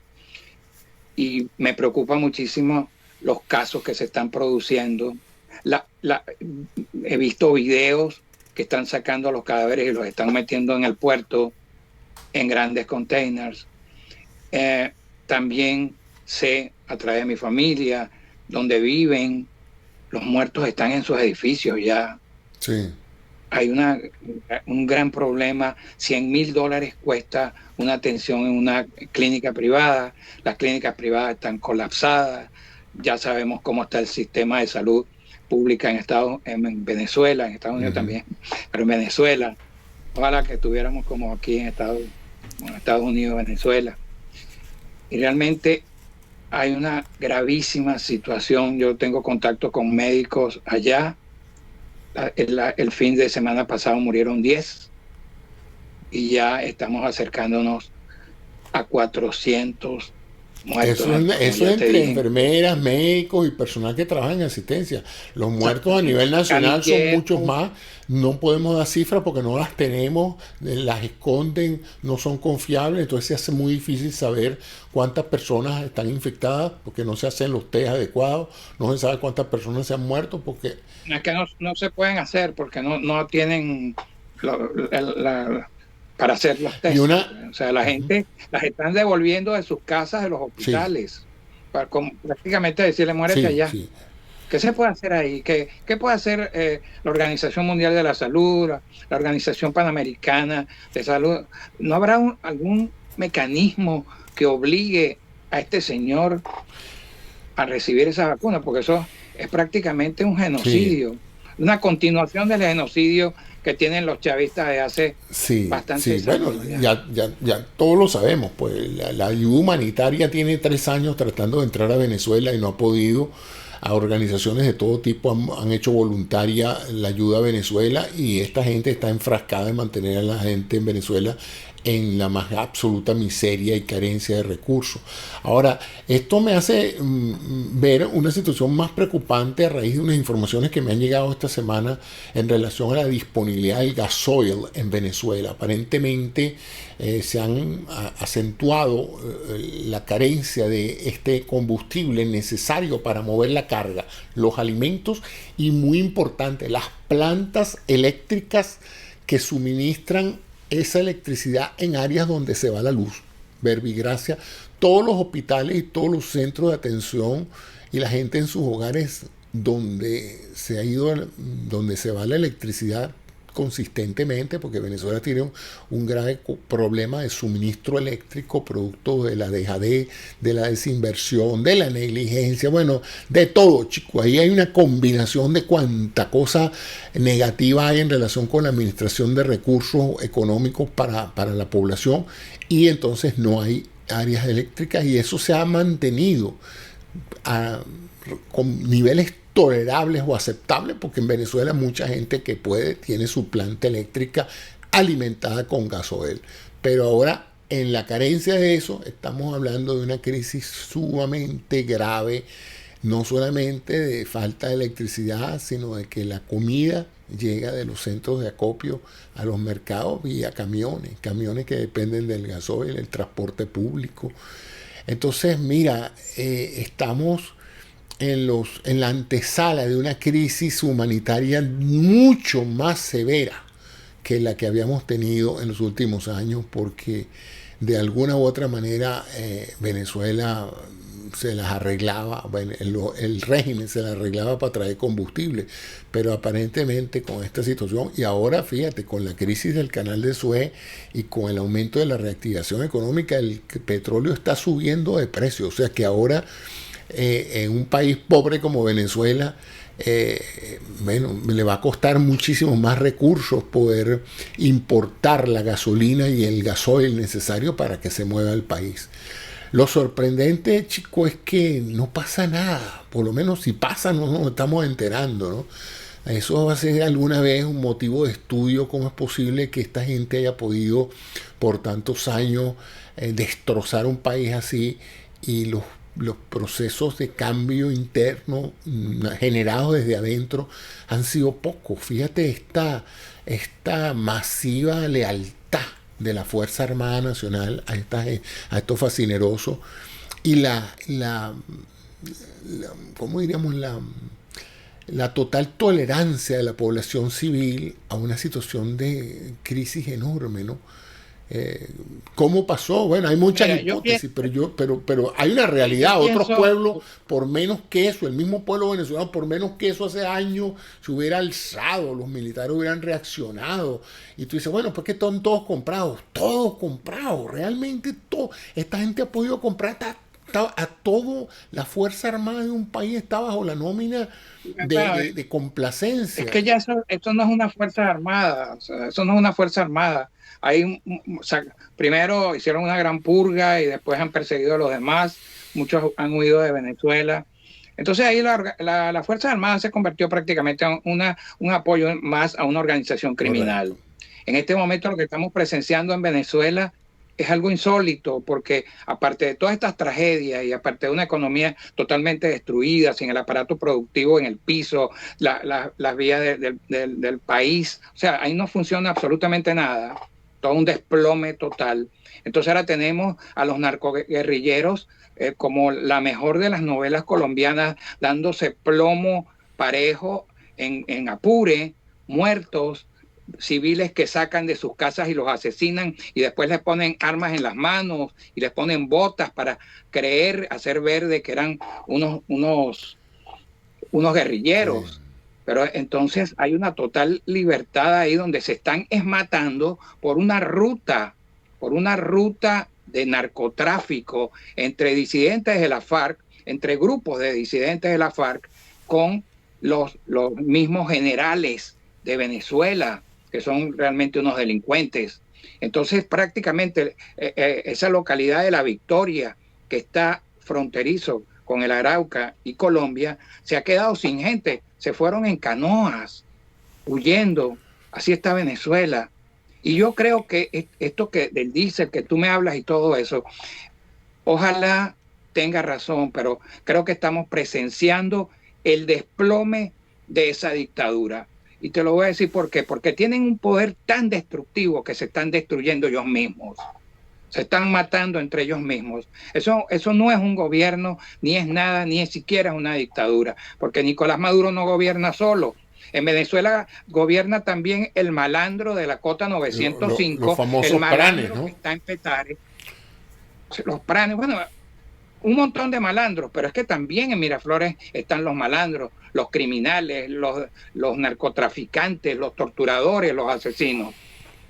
Y me preocupa muchísimo los casos que se están produciendo. He visto videos que están sacando los cadáveres y los están metiendo en el puerto en grandes containers. También sé a través de mi familia donde viven, los muertos están en sus edificios ya. Sí. Hay un gran problema. $100,000 cuesta una atención en una clínica privada. Las clínicas privadas están colapsadas. Ya sabemos cómo está el sistema de salud pública en Venezuela, en Estados Unidos también, pero en Venezuela. Ojalá que estuviéramos como aquí en Estados Unidos, Venezuela. Y realmente hay una gravísima situación. Yo tengo contacto con médicos allá. El fin de semana pasado murieron 10 y ya estamos acercándonos a 400 muertos. Eso es entre enfermeras, médicos y personal que trabaja en asistencia. Los muertos a nivel nacional son muchos más. No podemos dar cifras porque no las tenemos, las esconden, no son confiables, entonces se hace muy difícil saber cuántas personas están infectadas porque no se hacen los test adecuados, no se sabe cuántas personas se han muerto porque... Es que no se pueden hacer porque no tienen para hacer los test. O sea, la gente las están devolviendo de sus casas, de los hospitales, sí, para prácticamente decirle muérete allá. Sí. ¿Qué se puede hacer ahí? ¿Qué puede hacer la Organización Mundial de la Salud, la Organización Panamericana de Salud? ¿No habrá algún mecanismo que obligue a este señor a recibir esa vacuna? Porque eso es prácticamente un genocidio, sí, una continuación del genocidio que tienen los chavistas de hace bastantes años. Bueno, ya todos lo sabemos, pues la ayuda humanitaria tiene 3 años tratando de entrar a Venezuela y no ha podido. A organizaciones de todo tipo han hecho voluntaria la ayuda a Venezuela y esta gente está enfrascada en mantener a la gente en Venezuela en la más absoluta miseria y carencia de recursos. Ahora, esto me hace ver una situación más preocupante a raíz de unas informaciones que me han llegado esta semana en relación a la disponibilidad del gasoil en Venezuela. Aparentemente se han acentuado la carencia de este combustible necesario para mover la carga, los alimentos y, muy importante, las plantas eléctricas que suministran esa electricidad en áreas donde se va la luz. Verbigracia, todos los hospitales y todos los centros de atención y la gente en sus hogares donde se va la electricidad consistentemente, porque Venezuela tiene un grave problema de suministro eléctrico producto de la dejadez, de la desinversión, de la negligencia, bueno, de todo, chico. Ahí hay una combinación de cuánta cosa negativa hay en relación con la administración de recursos económicos para la población, y entonces no hay áreas eléctricas, y eso se ha mantenido con niveles tolerables o aceptables, porque en Venezuela mucha gente que puede tiene su planta eléctrica alimentada con gasoil. Pero ahora, en la carencia de eso, estamos hablando de una crisis sumamente grave, no solamente de falta de electricidad, sino de que la comida llega de los centros de acopio a los mercados vía camiones que dependen del gasoil, el transporte público. Entonces, mira, estamos en la antesala de una crisis humanitaria mucho más severa que la que habíamos tenido en los últimos años, porque de alguna u otra manera Venezuela se las arreglaba, el régimen se las arreglaba para traer combustible, pero aparentemente con esta situación, y ahora fíjate, con la crisis del canal de Suez y con el aumento de la reactivación económica, el petróleo está subiendo de precio, o sea que ahora en un país pobre como Venezuela, le va a costar muchísimos más recursos poder importar la gasolina y el gasoil necesario para que se mueva el país. Lo sorprendente, chico, es que no pasa nada. Por lo menos si pasa no nos estamos enterando, ¿no? Eso va a ser alguna vez un motivo de estudio, cómo es posible que esta gente haya podido por tantos años destrozar un país así y los procesos de cambio interno generados desde adentro han sido pocos. Fíjate esta masiva lealtad de la Fuerza Armada Nacional a estos fascinerosos y ¿cómo diríamos? La total tolerancia de la población civil a una situación de crisis enorme, ¿no? ¿Cómo pasó? Bueno, hay muchas hipótesis, pero hay una realidad. Otros pueblos, por menos que eso, el mismo pueblo venezolano, por menos que eso hace años, se hubiera alzado, los militares hubieran reaccionado. Y tú dices, bueno, pues que están todos comprados, realmente todo. Esta gente ha podido comprar a todo. La Fuerza Armada de un país está bajo la nómina de complacencia. Es que ya eso no es una Fuerza Armada, o sea, eso no es una Fuerza Armada. O sea, primero hicieron una gran purga y después han perseguido a los demás, muchos han huido de Venezuela. Entonces ahí la Fuerza Armada se convirtió prácticamente en un apoyo más a una organización criminal. Correcto. En este momento lo que estamos presenciando en Venezuela es algo insólito, porque aparte de todas estas tragedias y aparte de una economía totalmente destruida, sin el aparato productivo en el piso, las vías del país, o sea, ahí no funciona absolutamente nada, todo un desplome total. Entonces ahora tenemos a los narcoguerrilleros como la mejor de las novelas colombianas, dándose plomo parejo en Apure, muertos, civiles que sacan de sus casas y los asesinan y después les ponen armas en las manos y les ponen botas para hacer ver de que eran unos guerrilleros. Pero entonces hay una total libertad ahí donde se están matando por una ruta de narcotráfico entre disidentes de la FARC, entre grupos de disidentes de la FARC con los mismos generales de Venezuela, que son realmente unos delincuentes. Entonces prácticamente esa localidad de La Victoria, que está fronterizo con el Arauca y Colombia, se ha quedado sin gente, se fueron en canoas, huyendo. Así está Venezuela. Y yo creo que esto del diésel que tú me hablas y todo eso, ojalá tenga razón, pero creo que estamos presenciando el desplome de esa dictadura. Y te lo voy a decir por qué. Porque tienen un poder tan destructivo que se están destruyendo ellos mismos. Se están matando entre ellos mismos. Eso no es un gobierno, ni es nada, ni es siquiera una dictadura. Porque Nicolás Maduro no gobierna solo. En Venezuela gobierna también el malandro de la Cota 905. Los famosos el malandro pranes, ¿no? Que está en Petare. Los pranes, bueno, un montón de malandros, pero es que también en Miraflores están los malandros, los criminales, los narcotraficantes, los torturadores, los asesinos.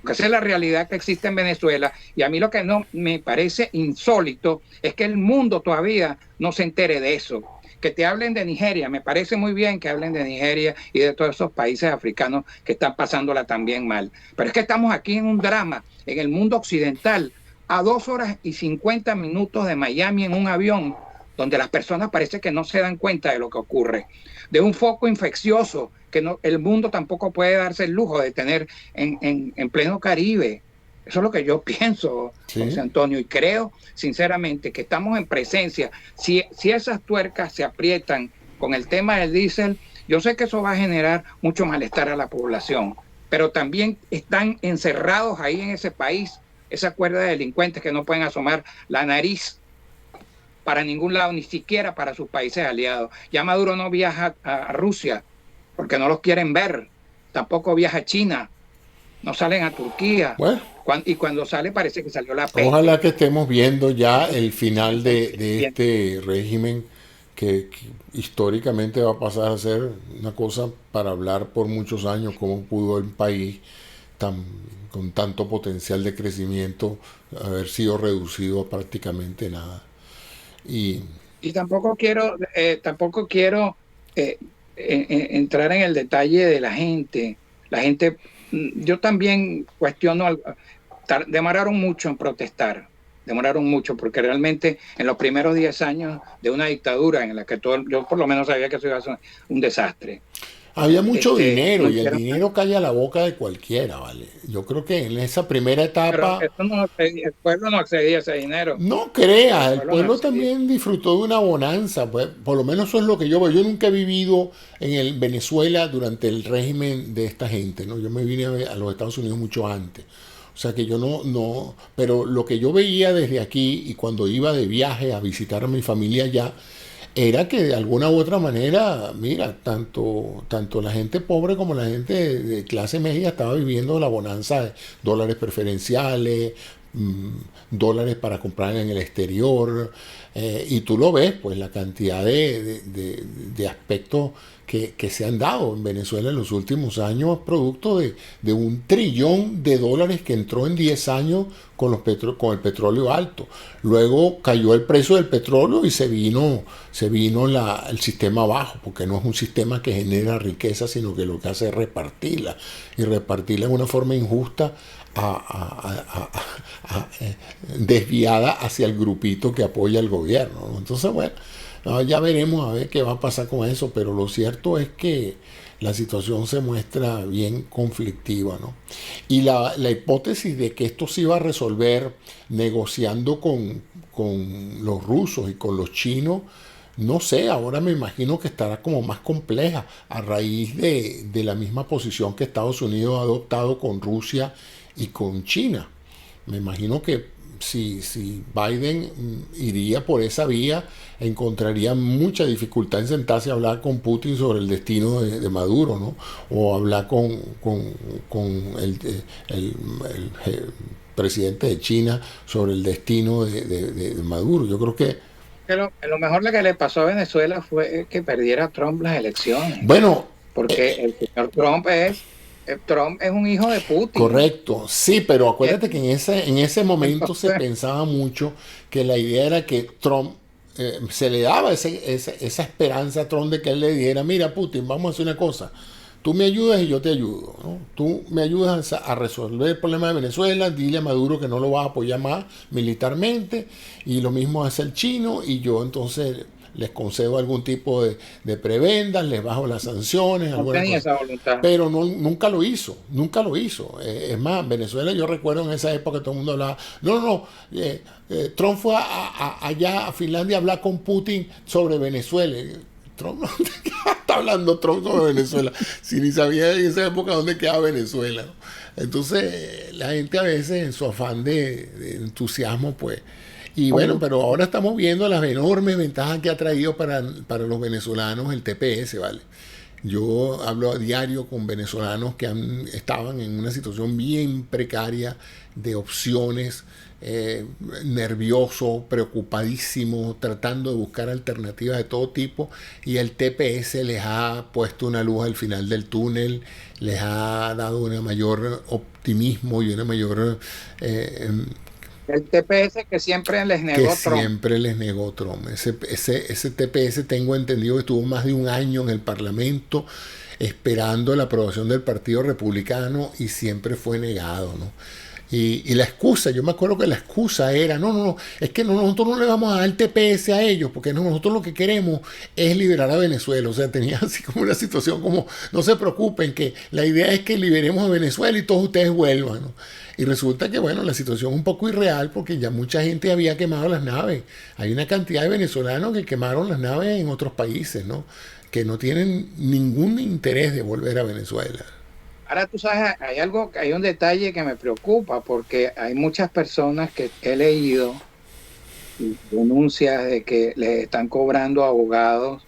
Esa es la realidad que existe en Venezuela, y a mí lo que no me parece insólito es que el mundo todavía no se entere de eso. Que te hablen de Nigeria, me parece muy bien que hablen de Nigeria y de todos esos países africanos que están pasándola también mal. Pero es que estamos aquí en un drama, en el mundo occidental, a 2 horas y 50 minutos de Miami en un avión, donde las personas parece que no se dan cuenta de lo que ocurre, de un foco infeccioso que el mundo tampoco puede darse el lujo de tener en pleno Caribe. Eso es lo que yo pienso, ¿sí? José Antonio, y creo sinceramente que estamos en presencia. Si esas tuercas se aprietan con el tema del diésel, yo sé que eso va a generar mucho malestar a la población, pero también están encerrados ahí en ese país esa cuerda de delincuentes que no pueden asomar la nariz para ningún lado, ni siquiera para sus países aliados. Ya Maduro no viaja a Rusia porque no los quieren ver, tampoco viaja a China, no salen a Turquía. Bueno, y cuando sale parece que salió la peste. Ojalá que estemos viendo ya el final de este régimen que históricamente va a pasar a ser una cosa para hablar por muchos años, cómo pudo el país con tanto potencial de crecimiento haber sido reducido a prácticamente nada. Y tampoco quiero entrar en el detalle de la gente. La gente, yo también cuestiono, demoraron mucho en protestar, porque realmente en los primeros 10 años de una dictadura en la que yo por lo menos sabía que eso iba a ser un desastre. Había mucho no dinero y el hicieron nada. dinero calla la boca de cualquiera, ¿vale? Yo creo que en esa primera Pero etapa, el pueblo no accedía a ese dinero. no El creas, el pueblo no pueblo accedía. también disfrutó de una bonanza, pues por lo menos eso es lo que yo veo. Yo nunca he vivido en el Venezuela durante el régimen de esta gente, ¿no? Yo me vine a los Estados Unidos mucho antes. O sea que yo no, pero lo que yo veía desde aquí y cuando iba de viaje a visitar a mi familia allá, era que de alguna u otra manera, mira, tanto la gente pobre como la gente de clase media estaba viviendo la bonanza de dólares preferenciales, mm, dólares para comprar en el exterior, y tú lo ves, pues la cantidad de aspectos que se han dado en Venezuela en los últimos años, producto de $1 trillón que entró en 10 años con el petróleo alto. Luego cayó el precio del petróleo y se vino el sistema abajo, porque no es un sistema que genera riqueza, sino que lo que hace es repartirla, y repartirla de una forma injusta, desviada hacia el grupito que apoya al gobierno, ¿no? Entonces, bueno, no, ya veremos a ver qué va a pasar con eso, pero lo cierto es que la situación se muestra bien conflictiva, ¿no? Y la hipótesis de que esto se iba a resolver negociando con los rusos y con los chinos, no sé, ahora me imagino que estará como más compleja a raíz de la misma posición que Estados Unidos ha adoptado con Rusia y con China. Me imagino que si Biden iría por esa vía, encontraría mucha dificultad en sentarse a hablar con Putin sobre el destino de Maduro, ¿no? O hablar con el presidente de China sobre el destino de Maduro. Yo creo que, Que lo mejor lo que le pasó a Venezuela fue que perdiera Trump las elecciones, bueno, porque el señor Trump es un hijo de Putin. correcto, sí, pero Eh, acuérdate que en ese momento se Entonces, pensaba mucho que la idea era que Trump, se le daba esa esperanza a Trump de que él le dijera, mira Putin, vamos a hacer una cosa, tú me ayudas y yo te ayudo, ¿no? Tú me ayudas a resolver el problema de Venezuela, dile a Maduro que no lo vas a apoyar más militarmente, y lo mismo hace el chino, y yo entonces les concedo algún tipo de prebendas, les bajo las sanciones, no alguna tenía cosa. esa voluntad. Pero nunca lo hizo, nunca lo hizo. Es más, Venezuela, yo recuerdo en esa época todo el mundo hablaba, no, Trump fue allá a Finlandia a hablar con Putin sobre Venezuela. Trump no está hablando Trump sobre Venezuela, si ni sabía en esa época dónde quedaba Venezuela, ¿no? Entonces, la gente a veces en su afán de entusiasmo, pues, y bueno, pero ahora estamos viendo las enormes ventajas que ha traído para los venezolanos el TPS, ¿vale? Yo hablo a diario con venezolanos que estaban en una situación bien precaria de opciones, nervioso, preocupadísimo, tratando de buscar alternativas de todo tipo, y el TPS les ha puesto una luz al final del túnel, les ha dado un mayor optimismo y una mayor, El TPS que siempre les que negó Trump. siempre les negó Trump. Ese TPS tengo entendido que estuvo más de un año en el Parlamento esperando la aprobación del Partido Republicano y siempre fue negado, ¿no? Y la excusa, yo me acuerdo que la excusa era, no, es que nosotros no le vamos a dar el TPS a ellos, porque nosotros lo que queremos es liberar a Venezuela. O sea, tenía así como una situación como, no se preocupen, que la idea es que liberemos a Venezuela y todos ustedes vuelvan, ¿no? Y resulta que, bueno, la situación es un poco irreal porque ya mucha gente había quemado las naves. Hay una cantidad de venezolanos que quemaron las naves en otros países, ¿no? Que no tienen ningún interés de volver a Venezuela. Ahora tú sabes, hay un detalle que me preocupa porque hay muchas personas que he leído denuncias de que le están cobrando a abogados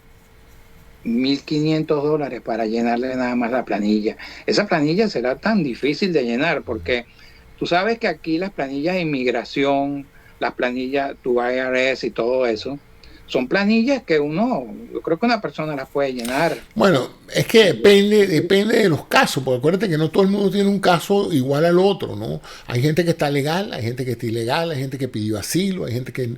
$1.500 para llenarle nada más la planilla. Esa planilla será tan difícil de llenar porque tú sabes que aquí las planillas de inmigración, las planillas, tu IRS y todo eso, son planillas que yo creo que una persona las puede llenar. Bueno, es que depende de los casos, porque acuérdate que no todo el mundo tiene un caso igual al otro, ¿no? Hay gente que está legal, hay gente que está ilegal, hay gente que pidió asilo, hay gente que...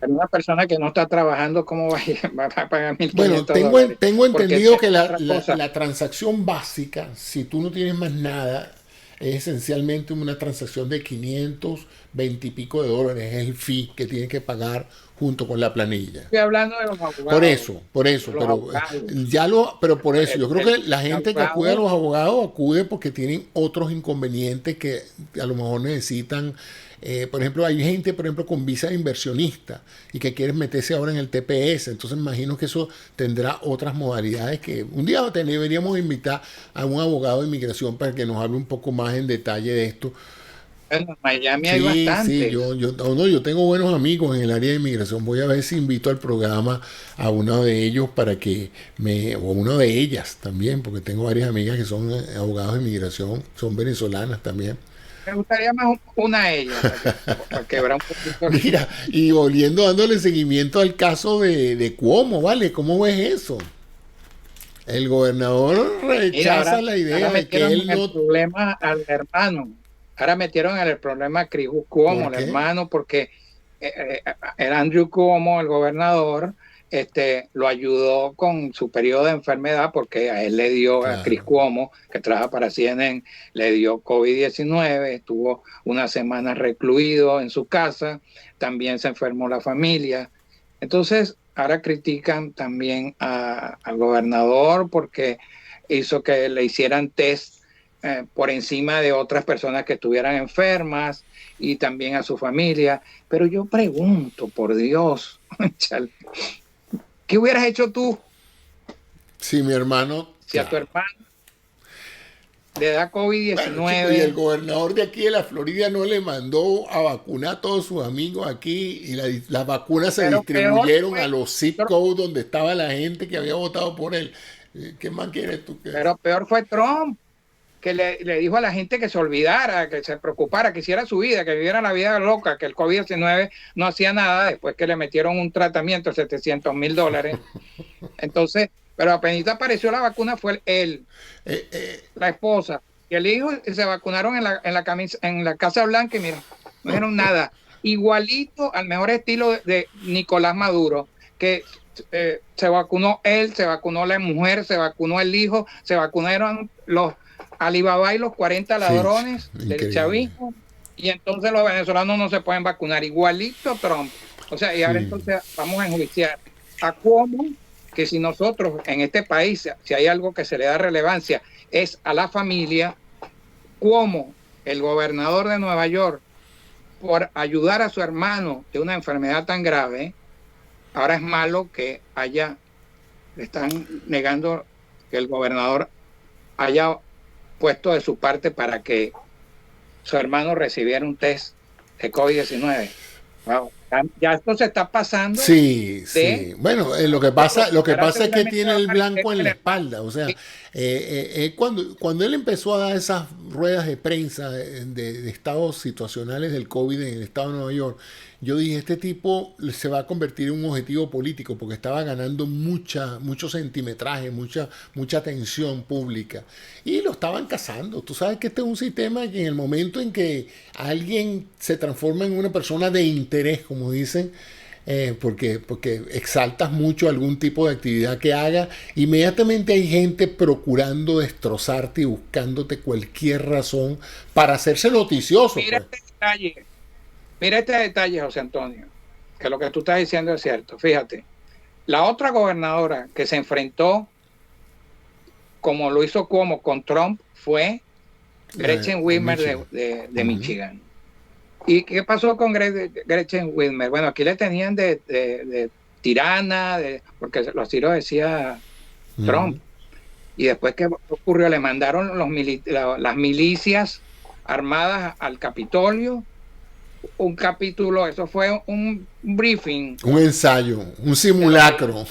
Para una persona que no está trabajando, ¿cómo va a pagar mil Bueno, quinientos tengo, dólares? tengo Porque entendido esa que es la, otra la, cosa. la transacción básica, si tú no tienes más nada, es esencialmente una transacción de 520 y pico de dólares, es el fee que tiene que pagar junto con la planilla. Estoy hablando de los abogados. Por eso, pero por eso, yo creo que la gente que acude a los abogados acude porque tienen otros inconvenientes que a lo mejor necesitan. Por ejemplo, hay gente, por ejemplo, con visa de inversionista y que quiere meterse ahora en el TPS. Entonces, me imagino que eso tendrá otras modalidades que un día deberíamos invitar a un abogado de inmigración para que nos hable un poco más en detalle de esto. Bueno, en Miami hay bastante. Sí, yo tengo buenos amigos en el área de inmigración. Voy a ver si invito al programa a uno de ellos o una de ellas también, porque tengo varias amigas que son abogados de inmigración, son venezolanas también. Me gustaría más una de ellas, para quebrar un poquito. Mira, y dándole seguimiento al caso de Cuomo, ¿vale? ¿Cómo ves eso? El gobernador rechaza la idea de que él no... problema al hermano. Ahora metieron en el problema a Chris Cuomo, el hermano, porque el Andrew Cuomo, el gobernador, lo ayudó con su periodo de enfermedad porque a él le dio, claro, a Chris Cuomo, que trabaja para CNN, le dio COVID-19, estuvo una semana recluido en su casa, también se enfermó la familia. Entonces, ahora critican también al gobernador porque hizo que le hicieran test por encima de otras personas que estuvieran enfermas y también a su familia. Pero yo pregunto, por Dios, ¿qué hubieras hecho tú? Si mi hermano... Si a tu hermano le da COVID-19... Bueno, y el gobernador de aquí de la Florida no le mandó a vacunar a todos sus amigos aquí y las vacunas se distribuyeron a los zip codes donde estaba la gente que había votado por él. ¿Qué más quieres tú? Pero peor fue Trump, que le dijo a la gente que se olvidara, que se preocupara, que hiciera su vida, que viviera la vida loca, que el COVID-19 no hacía nada después que le metieron un tratamiento de $700,000. Entonces, pero apenas apareció la vacuna fue él, la esposa y el hijo, se vacunaron en la Casa Blanca y mira, no dijeron nada. Igualito al mejor estilo de Nicolás Maduro, que se vacunó él, se vacunó la mujer, se vacunó el hijo, se vacunaron los Alibaba y los 40 ladrones del chavismo, y entonces los venezolanos no se pueden vacunar, igualito Trump. O sea, y ahora entonces vamos a enjuiciar a Cuomo, que si nosotros en este país, si hay algo que se le da relevancia, es a la familia. Cuomo, el gobernador de Nueva York, por ayudar a su hermano de una enfermedad tan grave, ahora es malo que le están negando que el gobernador haya puesto de su parte para que su hermano recibiera un test de COVID-19. Wow. Ya esto se está pasando. Sí. Bueno, lo que pasa es que tiene el blanco en la espalda. O sea, cuando él empezó a dar esas ruedas de prensa de estados situacionales del COVID en el estado de Nueva York, yo dije, este tipo se va a convertir en un objetivo político porque estaba ganando mucho centimetraje, mucha atención pública. Y lo estaban cazando. Tú sabes que este es un sistema que en el momento en que alguien se transforma en una persona de interés, como dicen, porque exaltas mucho algún tipo de actividad que haga, inmediatamente hay gente procurando destrozarte y buscándote cualquier razón para hacerse noticioso. Mira este detalle, José Antonio, que lo que tú estás diciendo es cierto. Fíjate, la otra gobernadora que se enfrentó, como lo hizo Cuomo con Trump, fue Gretchen Whitmer de Michigan. ¿Y qué pasó con Gretchen Whitmer? Bueno, aquí le tenían de tirana, porque así lo decía Trump. Y después, ¿qué ocurrió? Le mandaron las milicias armadas al Capitolio. Un capítulo, eso fue un briefing. Un ensayo, un simulacro.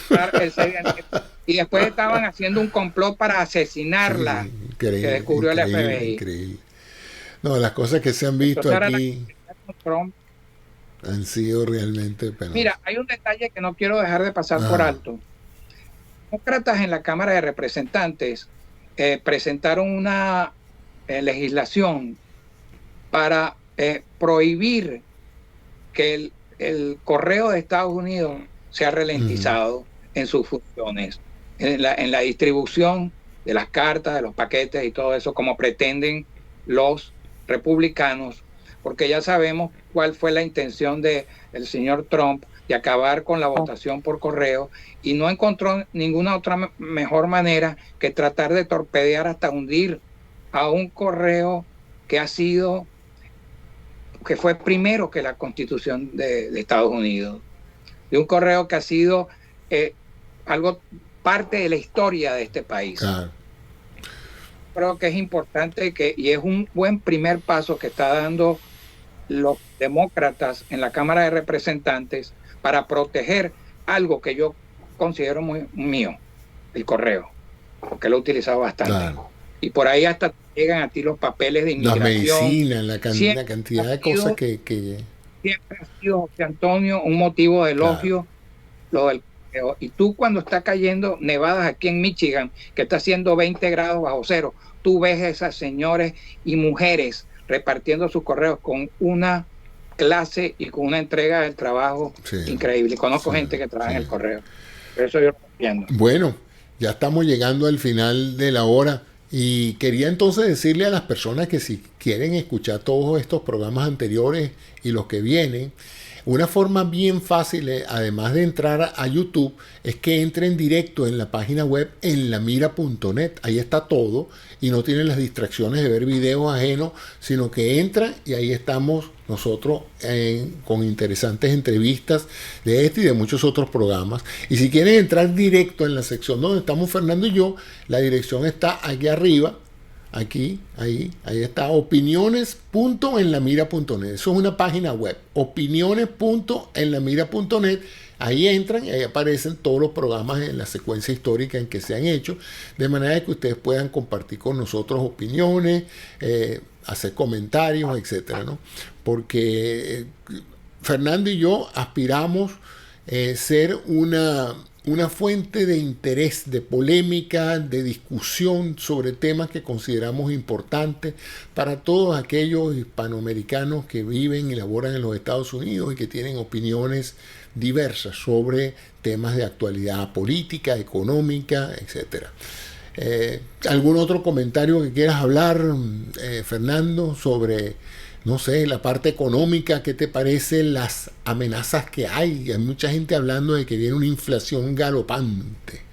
Y después estaban haciendo un complot para asesinarla, que descubrió el FBI. Increíble. No, las cosas que se han visto aquí han sido realmente penosas. Mira, hay un detalle que no quiero dejar de pasar por alto. Demócratas en la Cámara de Representantes presentaron una legislación para prohibir que el correo de Estados Unidos sea ralentizado en sus funciones, en la distribución de las cartas, de los paquetes y todo eso, como pretenden los republicanos, porque ya sabemos cuál fue la intención del señor Trump de acabar con la votación por correo y no encontró ninguna otra mejor manera que tratar de torpedear hasta hundir a un correo que fue primero que la Constitución de Estados Unidos, de un correo que ha sido algo parte de la historia de este país. Claro. Creo que es importante y es un buen primer paso que está dando los demócratas en la Cámara de Representantes para proteger algo que yo considero muy mío, el correo, porque lo he utilizado bastante. Claro. Y por ahí hasta llegan a ti los papeles de inmigración. Las medicinas, la cantidad de cosas que... Siempre ha sido, José Antonio, un motivo de elogio, lo del correo. Y tú cuando está cayendo nevadas aquí en Michigan, que está haciendo 20 grados bajo cero, tú ves a esas señores y mujeres repartiendo sus correos con una clase y con una entrega del trabajo increíble. Conozco gente que trabaja en el correo. Por eso yo lo entiendo. Bueno, ya estamos llegando al final de la hora y quería entonces decirle a las personas que si quieren escuchar todos estos programas anteriores y los que vienen, una forma bien fácil, además de entrar a YouTube, es que entren directo en la página web enlamira.net. Ahí está todo y no tienen las distracciones de ver videos ajenos, sino que entran y ahí estamos nosotros con interesantes entrevistas de este y de muchos otros programas. Y si quieren entrar directo en la sección donde estamos Fernando y yo, la dirección está aquí arriba. Aquí, ahí está, opiniones.enlamira.net. Eso es una página web, opiniones.enlamira.net. Ahí entran y ahí aparecen todos los programas en la secuencia histórica en que se han hecho, de manera que ustedes puedan compartir con nosotros opiniones, hacer comentarios, etcétera, ¿no? Porque Fernando y yo aspiramos ser una fuente de interés, de polémica, de discusión sobre temas que consideramos importantes para todos aquellos hispanoamericanos que viven y laboran en los Estados Unidos y que tienen opiniones diversas sobre temas de actualidad política, económica, etc. ¿Algún otro comentario que quieras hablar, Fernando, sobre... no sé, la parte económica? ¿Qué te parecen las amenazas que hay? Hay mucha gente hablando de que viene una inflación galopante.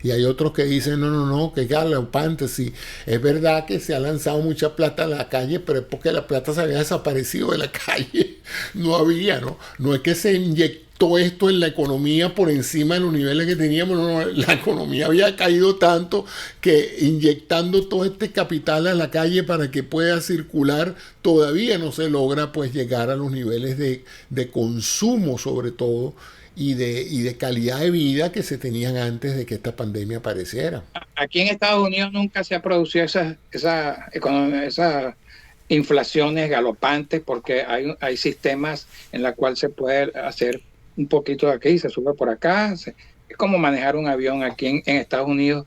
Y hay otros que dicen, no, que galopante. Sí, es verdad que se ha lanzado mucha plata a la calle, pero es porque la plata se había desaparecido de la calle. No había, ¿no? No es que se inyectó esto en la economía por encima de los niveles que teníamos. No, la economía había caído tanto que inyectando todo este capital a la calle para que pueda circular, todavía no se logra pues llegar a los niveles de consumo, sobre todo, y de calidad de vida que se tenían antes de que esta pandemia apareciera. Aquí en Estados Unidos nunca se ha producido esas inflaciones galopantes, porque hay sistemas en los cuales se puede hacer un poquito de aquí, se sube por acá. Es como manejar un avión aquí en Estados Unidos.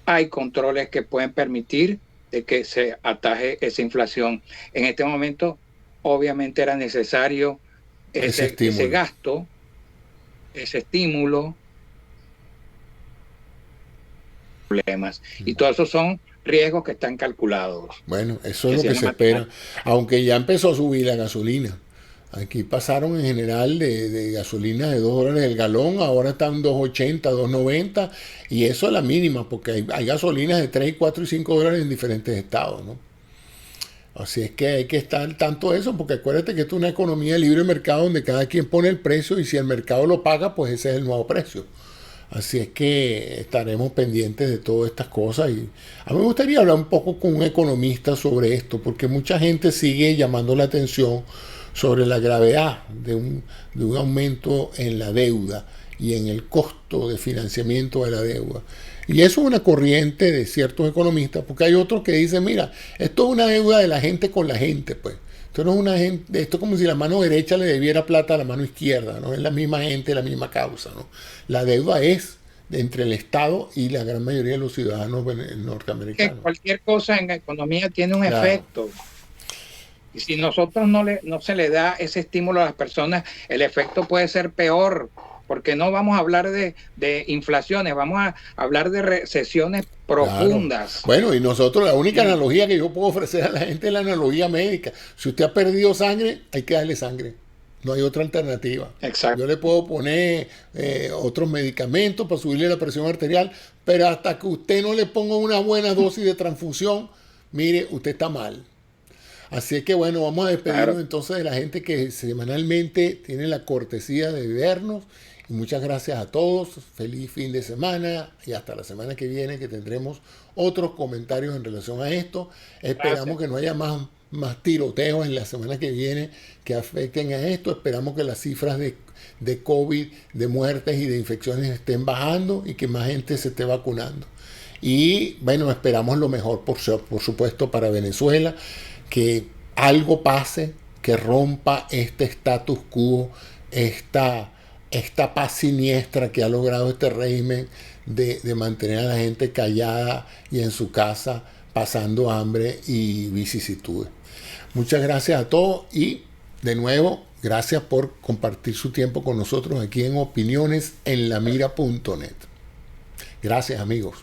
Hay controles que pueden permitir de que se ataje esa inflación. En este momento, obviamente, era necesario ese gasto, ese estímulo, problemas. Y todo eso son riesgos que están calculados. Bueno, eso es lo que se espera. Aunque ya empezó a subir la gasolina. Aquí pasaron en general de gasolina de $2 el galón, ahora están $2.80, $2.90, y eso es la mínima, porque hay gasolinas de $3, $4 y $5 en diferentes estados, ¿no? Así es que hay que estar al tanto de eso, porque acuérdate que esto es una economía de libre mercado donde cada quien pone el precio y si el mercado lo paga, pues ese es el nuevo precio. Así es que estaremos pendientes de todas estas cosas y a mí me gustaría hablar un poco con un economista sobre esto, porque mucha gente sigue llamando la atención sobre la gravedad de un aumento en la deuda y en el costo de financiamiento de la deuda. Y eso es una corriente de ciertos economistas, porque hay otros que dicen, mira, esto es una deuda de la gente con la gente, pues. Esto no es una gente, esto es como si la mano derecha le debiera plata a la mano izquierda, ¿no? Es la misma gente, la misma causa, ¿no? La deuda es entre el Estado y la gran mayoría de los ciudadanos norteamericanos. Que cualquier cosa en la economía tiene un efecto. Y si nosotros no se le da ese estímulo a las personas, el efecto puede ser peor, porque no vamos a hablar de inflaciones, vamos a hablar de recesiones profundas. Claro. Bueno, y nosotros la única analogía que yo puedo ofrecer a la gente es la analogía médica. Si usted ha perdido sangre, hay que darle sangre. No hay otra alternativa. Exacto. Yo le puedo poner otros medicamentos para subirle la presión arterial, pero hasta que usted no le ponga una buena dosis de transfusión, mire, usted está mal. Así que bueno, vamos a despedirnos entonces de la gente que semanalmente tiene la cortesía de vernos. Y muchas gracias a todos. Feliz fin de semana y hasta la semana que viene, que tendremos otros comentarios en relación a esto. Esperamos que no haya más tiroteos en la semana que viene que afecten a esto. Esperamos que las cifras de COVID, de muertes y de infecciones estén bajando y que más gente se esté vacunando. Y bueno, esperamos lo mejor, por supuesto, para Venezuela, que algo pase, que rompa este status quo, esta paz siniestra que ha logrado este régimen de mantener a la gente callada y en su casa pasando hambre y vicisitudes. Muchas gracias a todos y de nuevo gracias por compartir su tiempo con nosotros aquí en opinionesenlamira.net. Gracias, amigos.